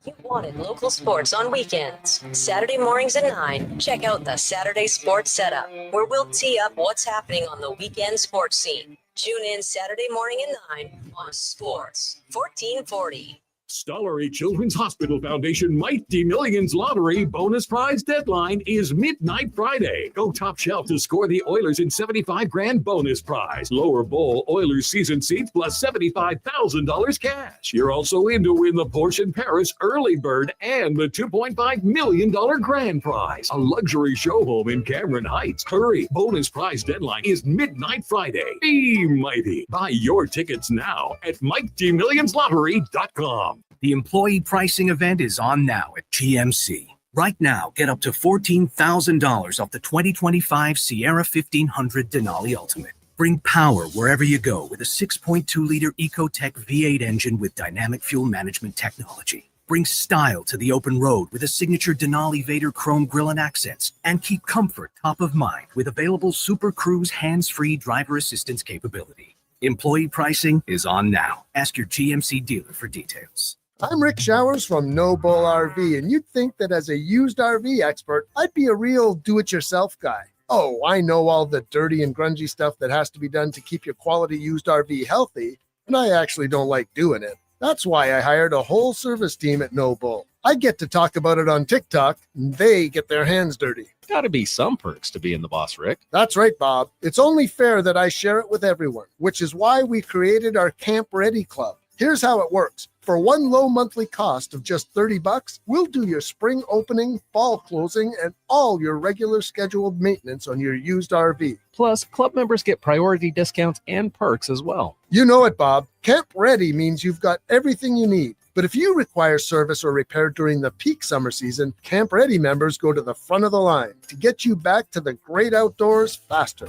You wanted local sports on weekends. Saturday mornings at 9, check out the Saturday Sports Setup, where we'll tee up what's happening on the weekend sports scene. Tune in Saturday morning at 9 on Sports 1440. Stollery Children's Hospital Foundation Mighty Millions Lottery bonus prize deadline is midnight Friday. Go top shelf to score the Oilers in $75,000 bonus prize. Lower bowl Oilers season seats plus $75,000 cash. You're also in to win the Porsche Paris early bird and the $2.5 million grand prize. A luxury show home in Cameron Heights. Hurry, bonus prize deadline is midnight Friday. Be mighty. Buy your tickets now at MightyMillionsLottery.com. The employee pricing event is on now at GMC. Right now, get up to $14,000 off the 2025 Sierra 1500 Denali Ultimate. Bring power wherever you go with a 6.2-liter Ecotec V8 engine with dynamic fuel management technology. Bring style to the open road with a signature Denali Vader chrome grille and accents. And keep comfort top of mind with available Super Cruise hands-free driver assistance capability. Employee pricing is on now. Ask your GMC dealer for details. I'm Rick Showers from No Bull RV, and you'd think that as a used RV expert, I'd be a real do-it-yourself guy. Oh, I know all the dirty and grungy stuff that has to be done to keep your quality used RV healthy, and I actually don't like doing it. That's why I hired a whole service team at No Bull. I get to talk about it on TikTok, and they get their hands dirty. Gotta be some perks to being the boss, Rick. That's right, Bob. It's only fair that I share it with everyone, which is why we created our Camp Ready Club. Here's how it works. For one low monthly cost of just $30, we'll do your spring opening, fall closing, and all your regular scheduled maintenance on your used RV. Plus, club members get priority discounts and perks as well. You know it, Bob. Camp Ready means you've got everything you need. But if you require service or repair during the peak summer season, Camp Ready members go to the front of the line to get you back to the great outdoors faster.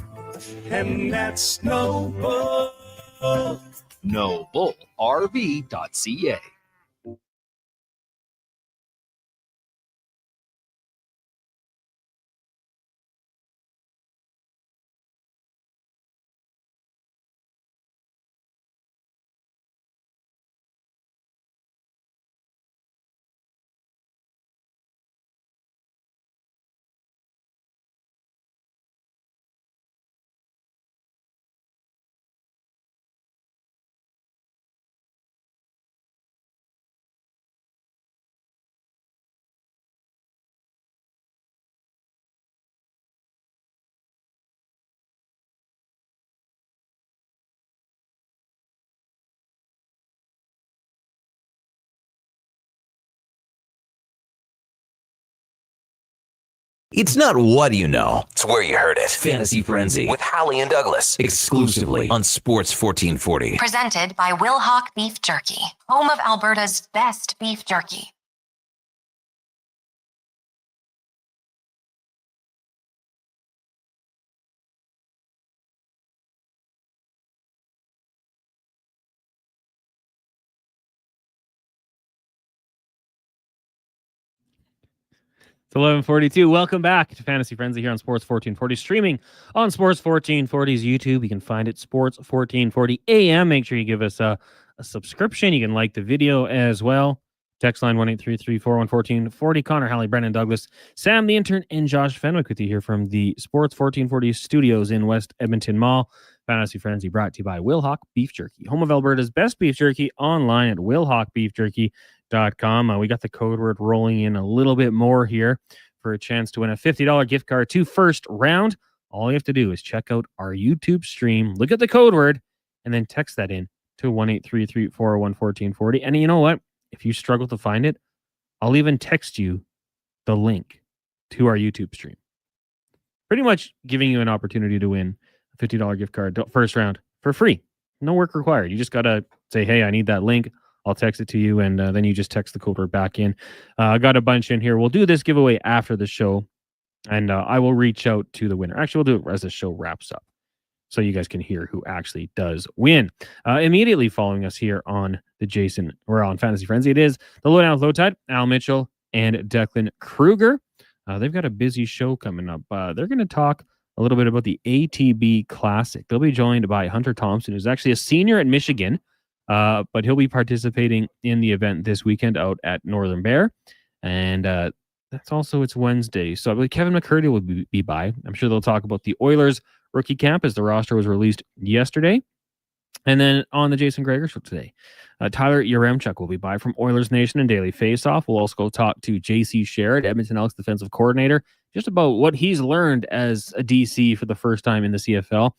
And that's No Bull. NoBullRV.ca. It's not what you know, it's where you heard it. Fantasy Frenzy with Halley and Douglas, exclusively on Sports 1440. Presented by Will Hawk Beef Jerky, home of Alberta's best beef jerky. It's 11:42. Welcome back to Fantasy Frenzy here on Sports 1440. Streaming on Sports 1440's YouTube. You can find it Sports 1440 AM. Make sure you give us a subscription. You can like the video as well. Text line 1-833-401-1440. Connor, Halley, Brendan Douglas, Sam the intern, and Josh Fenwick with you here from the Sports 1440 studios in West Edmonton Mall. Fantasy Frenzy brought to you by Will Hawk Beef Jerky, home of Alberta's best beef jerky, online at willhawkbeefjerky.com. We got the code word rolling in a little bit more here for a chance to win a $50 gift card to First Round. All you have to do is check out our YouTube stream, look at the code word, and then text that in to 1-833-401-1440. And you know what? If you struggle to find it, I'll even text you the link to our YouTube stream. Pretty much giving you an opportunity to win a $50 gift card First Round for free. No work required. You just got to say, hey, I need that link. I'll text it to you, and then you just text the code word back in. I got a bunch in here. We'll do this giveaway after the show, and I will reach out to the winner. Actually, we'll do it as the show wraps up so you guys can hear who actually does win. Immediately following us here on we're on Fantasy Frenzy. It is the Lowdown with Low Tide, Al Mitchell and Declan Kruger. They've got a busy show coming up. They're going to talk a little bit about the ATB Classic. They'll be joined by Hunter Thompson, who's actually a senior at Michigan, but he'll be participating in the event this weekend out at Northern Bear. And that's also, it's Wednesday. So I believe Kevin McCurdy will be by. I'm sure they'll talk about the Oilers rookie camp as the roster was released yesterday. And then on the Jason Greger show today, Tyler Yaremchuk will be by from Oilers Nation and Daily Faceoff. We'll also go talk to JC Sherrod, Edmonton Elks defensive coordinator, just about what he's learned as a DC for the first time in the CFL.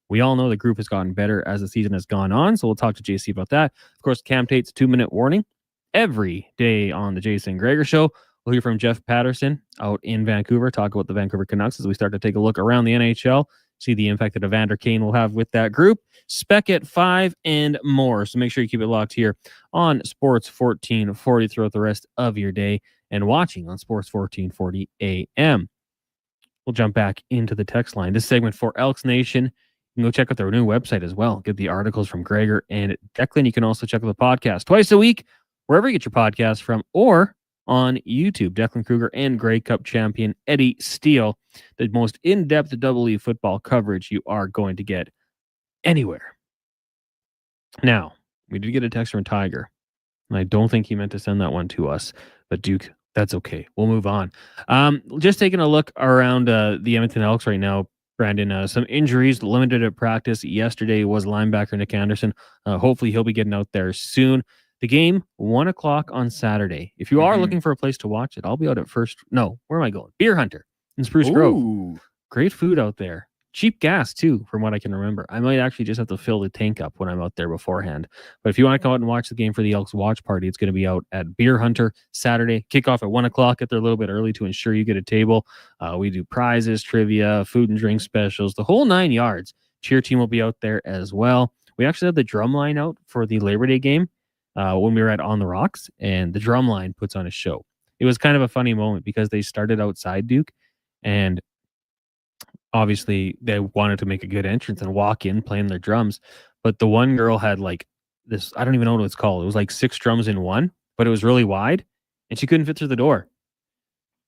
We all know the group has gotten better as the season has gone on, so we'll talk to JC about that. Of course, Cam Tate's 2-minute warning every day on the Jason Greger show. We'll hear from Jeff Patterson out in Vancouver, talk about the Vancouver Canucks as we start to take a look around the NHL, see the impact that Evander Kane will have with that group. Spec at 5 and more. So make sure you keep it locked here on Sports 1440 throughout the rest of your day and watching on Sports 1440 AM. We'll jump back into the text line. This segment for Elks Nation. You can go check out their new website as well. Get the articles from Greger and Declan. You can also check out the podcast twice a week, wherever you get your podcasts from, or on YouTube. Declan Kruger and Grey Cup champion Eddie Steele. The most in-depth EE football coverage you are going to get anywhere. Now, we did get a text from Tiger, and I don't think he meant to send that one to us, but Duke, that's okay. We'll move on. Just taking a look around the Edmonton Elks right now, Brandon, some injuries, limited at practice. Yesterday was linebacker Nick Anderson. Hopefully he'll be getting out there soon. The game, 1 o'clock on Saturday. If you are looking for a place to watch it, I'll be out at where am I going? Beer Hunter in Spruce Grove. Great food out there. Cheap gas, too, from what I can remember. I might actually just have to fill the tank up when I'm out there beforehand. But if you want to come out and watch the game for the Elks watch party, it's going to be out at Beer Hunter Saturday. Kickoff at 1 o'clock. Get there a little bit early to ensure you get a table. We do prizes, trivia, food and drink specials, the whole 9 yards. Cheer team will be out there as well. We actually have the drum line out for the Labor Day game when we were at On the Rocks, and the drum line puts on a show. It was kind of a funny moment because they started outside, Duke, and obviously they wanted to make a good entrance and walk in playing their drums. But the one girl had like this, I don't even know what it's called. It was like 6 drums in one, but it was really wide and she couldn't fit through the door.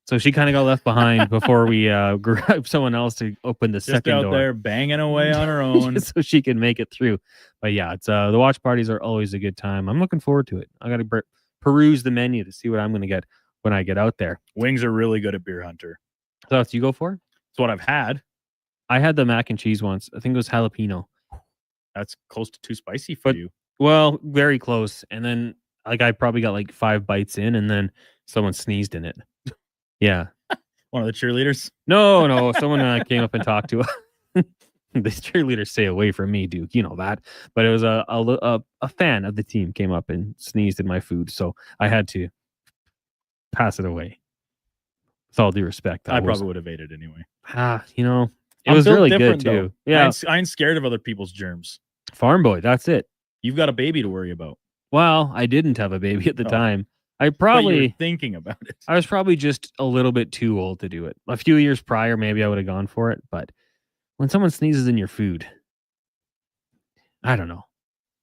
So she kind of got left behind before we grabbed someone else to open the second door. Just out there banging away on her own. So she can make it through. But yeah, it's the watch parties are always a good time. I'm looking forward to it. I got to peruse the menu to see what I'm going to get when I get out there. Wings are really good at Beer Hunter. So that's you go for? It's what I've had. I had the mac and cheese once. I think it was jalapeno. That's close to too spicy for you. Well, very close. And then like I probably got like 5 bites in and then someone sneezed in it. Yeah. One of the cheerleaders? No. Someone came up and talked to us. The cheerleaders stay away from me, Duke. You know that. But it was a fan of the team came up and sneezed in my food. So I had to pass it away. With all due respect. I probably would have ate it anyway. It was really good too. Though. Yeah. I ain't scared of other people's germs. Farm boy, that's it. You've got a baby to worry about. Well, I didn't have a baby at the time. I probably but you were thinking about it. I was probably just a little bit too old to do it. A few years prior, maybe I would have gone for it. But when someone sneezes in your food, I don't know.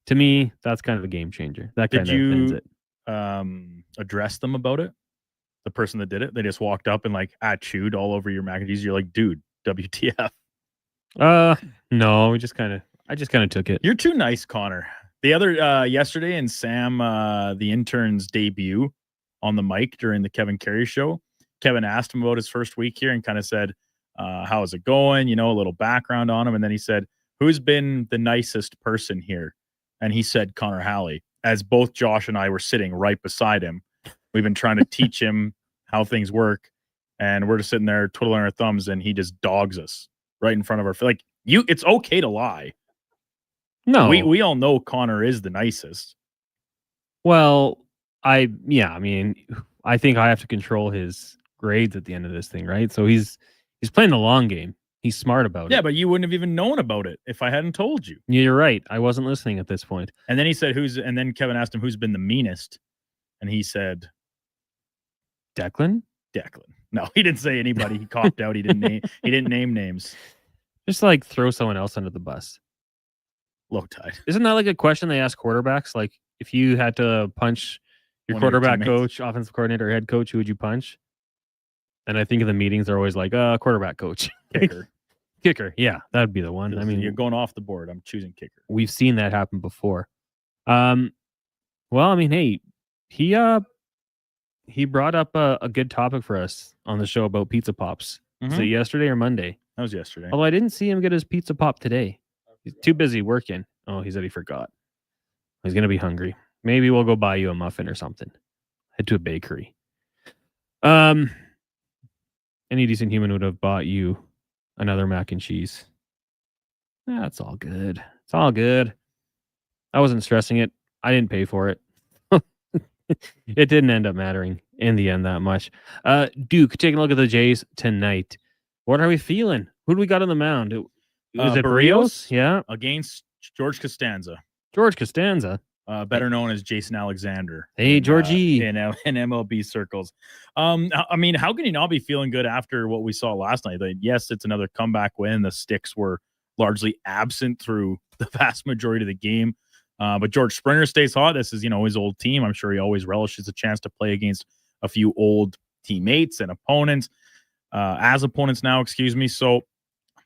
To me, that's kind of a game changer. That kind of ends it. Address them about it? The person that did it, they just walked up and like chewed all over your mac and cheese. You're like, dude, WTF? No, I just kind of took it. You're too nice, Connor. The other yesterday in Sam, the intern's debut on the mic during the Kevin Carey show, Kevin asked him about his first week here and kind of said, how is it going? You know, a little background on him. And then he said, who's been the nicest person here? And he said, Connor Halley, as both Josh and I were sitting right beside him. We've been trying to teach him how things work. and we're just sitting there twiddling our thumbs, and he just dogs us right in front of our like you. It's okay to lie. No, we all know Connor is the nicest. Well, I mean, I think I have to control his grades at the end of this thing, right? So he's playing the long game. He's smart about it. Yeah, but you wouldn't have even known about it if I hadn't told you. You're right. I wasn't listening at this point. And then he said, and then Kevin asked him who's been the meanest. And he said, Declan. No, he didn't say anybody. He copped out. He didn't name names. Just like throw someone else under the bus. Low tide. Isn't that like a question they ask quarterbacks? Like if you had to punch your quarterback coach, offensive coordinator, head coach, who would you punch? And I think in the meetings they're always like, quarterback coach. Kicker. Yeah, that'd be the one. I mean, you're going off the board. I'm choosing kicker. We've seen that happen before. Well, I mean, hey, he brought up a good topic for us on the show about pizza pops. Was it yesterday or Monday? That was yesterday. Although I didn't see him get his pizza pop today. He's too busy working. Oh, he said he forgot. He's going to be hungry. Maybe we'll go buy you a muffin or something. Head to a bakery. Any decent human would have bought you another mac and cheese. That's all good. It's all good. I wasn't stressing it. I didn't pay for it. It didn't end up mattering in the end that much. Duke, taking a look at the Jays tonight. What are we feeling? Who do we got on the mound? Is it Barrios? Yeah. Against George Costanza. Better known as Jason Alexander. Hey, Georgie. In MLB circles. I mean, how can you not be feeling good after what we saw last night? Like, yes, it's another comeback win. The Sticks were largely absent through the vast majority of the game. But George Springer stays hot. This is, his old team. I'm sure he always relishes a chance to play against a few old teammates and opponents, as opponents now, excuse me. So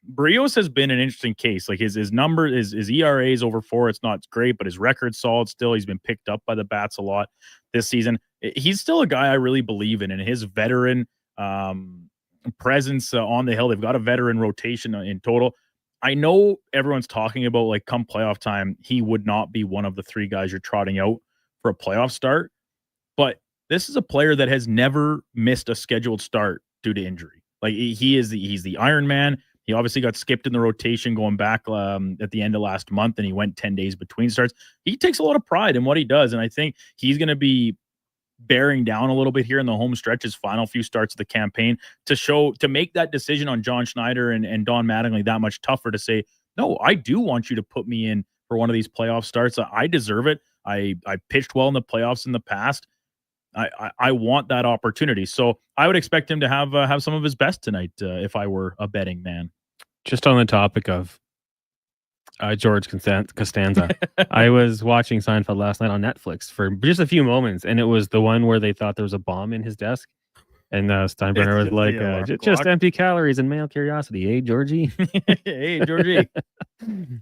Barrios has been an interesting case. Like his number, his ERA is over 4. It's not great, but his record's solid still. He's been picked up by the bats a lot this season. He's still a guy I really believe in, and his veteran presence on the hill. They've got a veteran rotation in total. I know everyone's talking about, like, come playoff time, he would not be one of the 3 guys you're trotting out for a playoff start. But this is a player that has never missed a scheduled start due to injury. Like, he's the Iron Man. He obviously got skipped in the rotation going back at the end of last month, and he went 10 days between starts. He takes a lot of pride in what he does, and I think he's going to be bearing down a little bit here in the home stretch, his final few starts of the campaign, to make that decision on John Schneider and Don Mattingly that much tougher to say, no, I do want you to put me in for one of these playoff starts. I deserve it. I pitched well in the playoffs in the past. I want that opportunity. So I would expect him to have some of his best tonight if I were a betting man. Just on the topic of George Costanza, I was watching Seinfeld last night on Netflix for just a few moments, and it was the one where they thought there was a bomb in his desk. And Steinbrenner was like, just empty calories and male curiosity. Hey, Georgie. Hey, Georgie.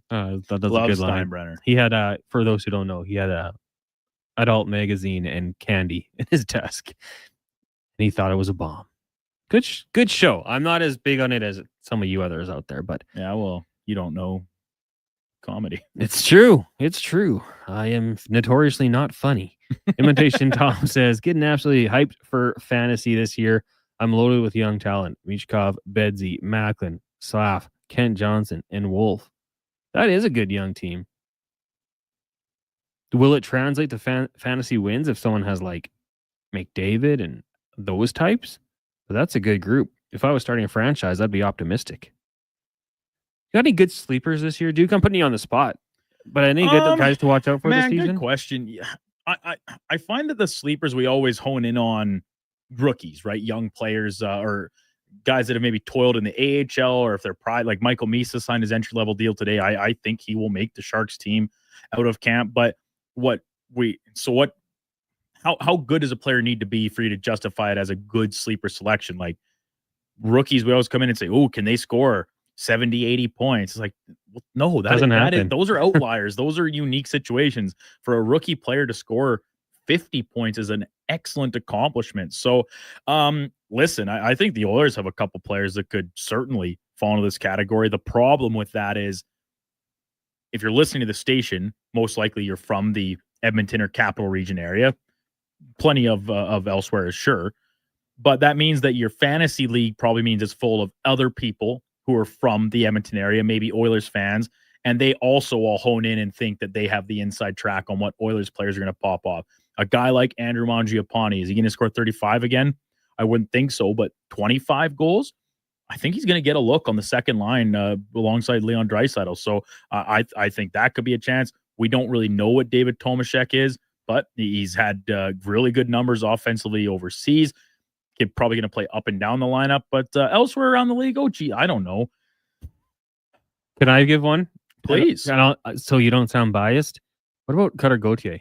That's a Love good line. Steinbrenner. He had, for those who don't know, he had a adult magazine and candy in his desk, and he thought it was a bomb. Good show. I'm not as big on it as some of you others out there, but yeah, well, you don't know comedy. It's true. I am notoriously not funny. Imitation Tom says, getting absolutely hyped for fantasy this year. I'm loaded with young talent. Michkov, Bedsy, Macklin, Slav, Kent Johnson, and Wolf. That is a good young team. Will it translate to fantasy wins if someone has like McDavid and those types? But that's a good group. If I was starting a franchise, I'd be optimistic. You got any good sleepers this year, Duke? I'm putting you on the spot. But any good guys to watch out for this season? Good question. Yeah, I find that the sleepers, we always hone in on rookies, right? Young players or guys that have maybe toiled in the AHL, or if they're like Michael Misa signed his entry-level deal today. I think he will make the Sharks team out of camp. But how good does a player need to be for you to justify it as a good sleeper selection? Like rookies, we always come in and say, oh, can they score 70, 80 points? It's like, well, no, doesn't happen. Those are outliers. Those are unique situations. For a rookie player to score 50 points is an excellent accomplishment. So, listen, I think the Oilers have a couple players that could certainly fall into this category. The problem with that is, if you're listening to the station, most likely you're from the Edmonton or Capital Region area. Plenty of elsewhere, sure. But that means that your fantasy league probably means it's full of other people who are from the Edmonton area, maybe Oilers fans, and they also all hone in and think that they have the inside track on what Oilers players are going to pop off. A guy like Andrew Mangiapane, is he going to score 35 again? I wouldn't think so, but 25 goals? I think he's going to get a look on the second line alongside Leon Draisaitl. So I think that could be a chance. We don't really know what David Tomaszek is, but he's had really good numbers offensively overseas. He's probably going to play up and down the lineup, but elsewhere around the league, I don't know. Can I give one? Please. So you don't sound biased. What about Cutter Gauthier?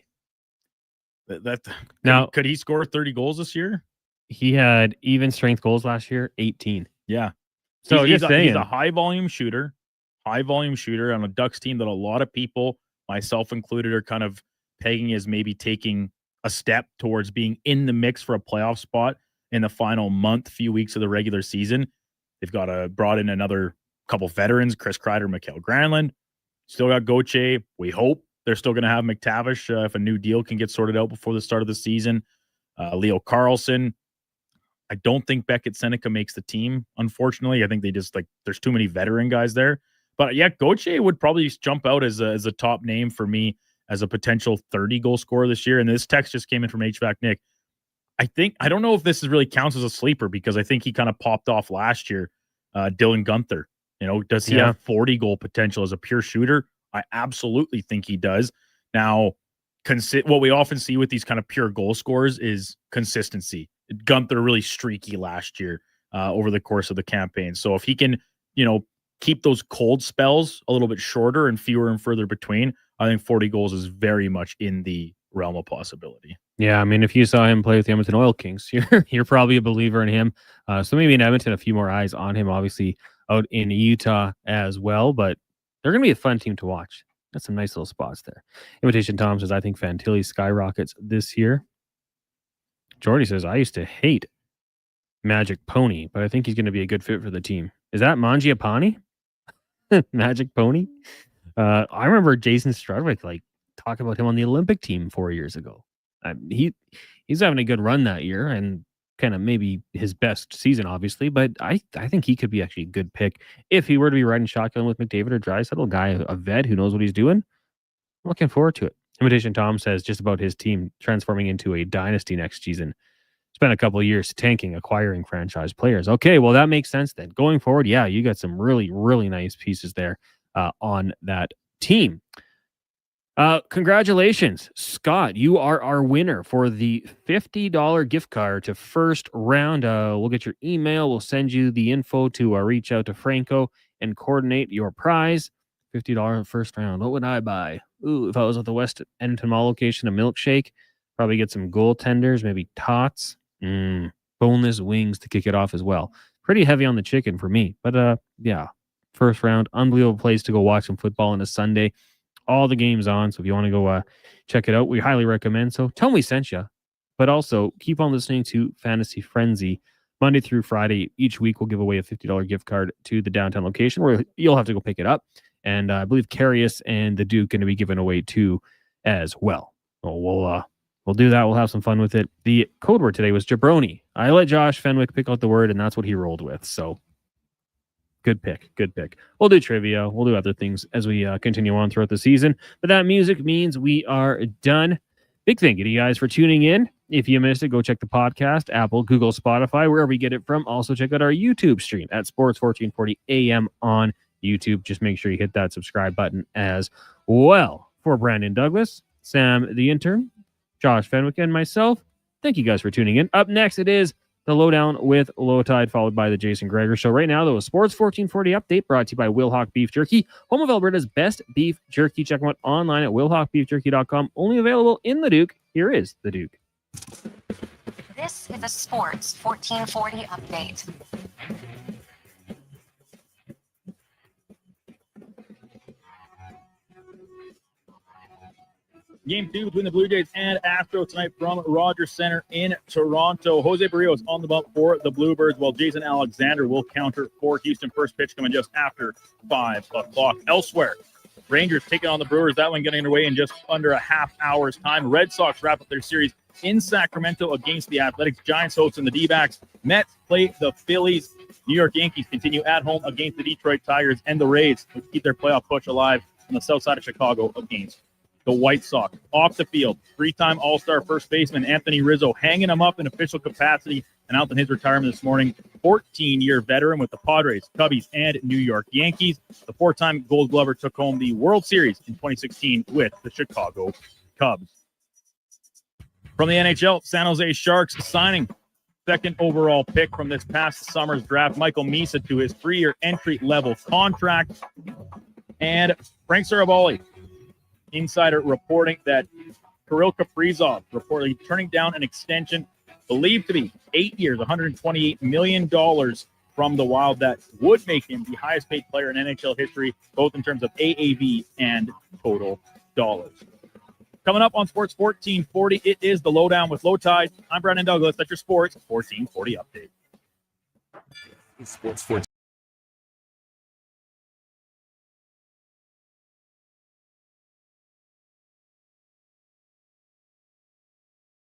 Could he score 30 goals this year? He had even strength goals last year, 18. Yeah. So he's a high volume shooter on a Ducks team that a lot of people, myself included, are kind of pegging as maybe taking a step towards being in the mix for a playoff spot in the final few weeks of the regular season. They've got brought in another couple veterans, Chris Kreider, Mikael Granlund. Still got Gauthier. We hope they're still going to have McTavish if a new deal can get sorted out before the start of the season. Leo Carlson. I don't think Beckett Seneca makes the team, unfortunately. I think they just there's too many veteran guys there. But yeah, Gauthier would probably jump out as a top name for me as a potential 30 goal scorer this year. And this text just came in from HVAC Nick. I don't know if this really counts as a sleeper because I think he kind of popped off last year. Dylan Guenther, does he have 40 goal potential as a pure shooter? I absolutely think he does. Now, what we often see with these kind of pure goal scorers is consistency. Guenther really streaky last year over the course of the campaign. So if he can, keep those cold spells a little bit shorter and fewer and further between, I think 40 goals is very much in the realm of possibility. Yeah, I mean, if you saw him play with the Edmonton Oil Kings, you're probably a believer in him. So maybe in Edmonton, a few more eyes on him, obviously out in Utah as well. But they're going to be a fun team to watch. Got some nice little spots there. Invitation Tom says, I think Fantilli skyrockets this year. Jordy says, I used to hate Magic Pony, but I think he's going to be a good fit for the team. Is that Mangiapane? Magic Pony? I remember Jason Strudwick talking about him on the Olympic team 4 years ago. He's having a good run that year and kind of maybe his best season, obviously, but I think he could be actually a good pick if he were to be riding shotgun with McDavid or Draisaitl, a guy, a vet who knows what he's doing. I'm looking forward to it. Invitation Tom says just about his team transforming into a dynasty next season. Spent a couple of years tanking, acquiring franchise players. Okay, well, that makes sense then. Going forward, yeah, you got some really, really nice pieces there on that team. Congratulations, Scott. You are our winner for the $50 gift card to First Round. We'll get your email. We'll send you the info to reach out to Franco and coordinate your prize. $50 First Round. What would I buy? Ooh, if I was at the West Edmonton Mall location, a milkshake. Probably get some goaltenders, maybe tots. Boneless wings to kick it off as well. Pretty heavy on the chicken for me. But yeah, First Round. Unbelievable place to go watch some football on a Sunday. All the games on. So if you want to go check it out, we highly recommend. So tell me we sent you. But also keep on listening to Fantasy Frenzy. Monday through Friday, each week we'll give away a $50 gift card to the downtown location where you'll have to go pick it up. And I believe Carius and the Duke going to be given away too as well. So we'll do that. We'll have some fun with it. The code word today was jabroni. I let Josh Fenwick pick out the word, and that's what he rolled with. So good pick. We'll do trivia. We'll do other things as we continue on throughout the season. But that music means we are done. Big thank you to you guys for tuning in. If you missed it, go check the podcast, Apple, Google, Spotify, wherever you get it from. Also check out our YouTube stream at Sports 1440 AM on YouTube. Just make sure you hit that subscribe button as well. For Brandon Douglas, Sam the intern, Josh Fenwick, and myself, thank you guys for tuning in. Up next, it is the Lowdown with Low Tide, followed by the Jason Gregor Show. Right now, though, a Sports 1440 update brought to you by Wilhauk Beef Jerky, home of Alberta's best beef jerky. Check them out online at wilhaukbeefjerky.com. Only available in the Duke. Here is the Duke. This is a Sports 1440 update. Game 2 between the Blue Jays and Astros tonight from Rogers Center in Toronto. Jose Barrios on the bump for the Bluebirds, while Jason Alexander will counter for Houston. First pitch coming just after 5 o'clock. Elsewhere, Rangers taking on the Brewers. That one getting underway in just under a half hour's time. Red Sox wrap up their series in Sacramento against the Athletics. Giants hosting the D-backs. Mets play the Phillies. New York Yankees continue at home against the Detroit Tigers, and the Rays keep their playoff push alive on the south side of Chicago against the White Sox. Off the field, three-time All-Star first baseman Anthony Rizzo hanging him up in official capacity, announcing his retirement this morning. 14-year veteran with the Padres, Cubbies, and New York Yankees. The four-time Gold Glover took home the World Series in 2016 with the Chicago Cubs. From the NHL, San Jose Sharks signing second overall pick from this past summer's draft, Michael Misa, to his 3-year entry-level contract. And Frank Saravalli, insider reporting that Kirill Kaprizov reportedly turning down an extension believed to be 8 years, $128 million from the Wild. That would make him the highest paid player in NHL history, both in terms of AAV and total dollars. Coming up on Sports 1440, it is the Lowdown with Low Tide. I'm Brandon Douglas. That's your Sports 1440 update. Sports 14.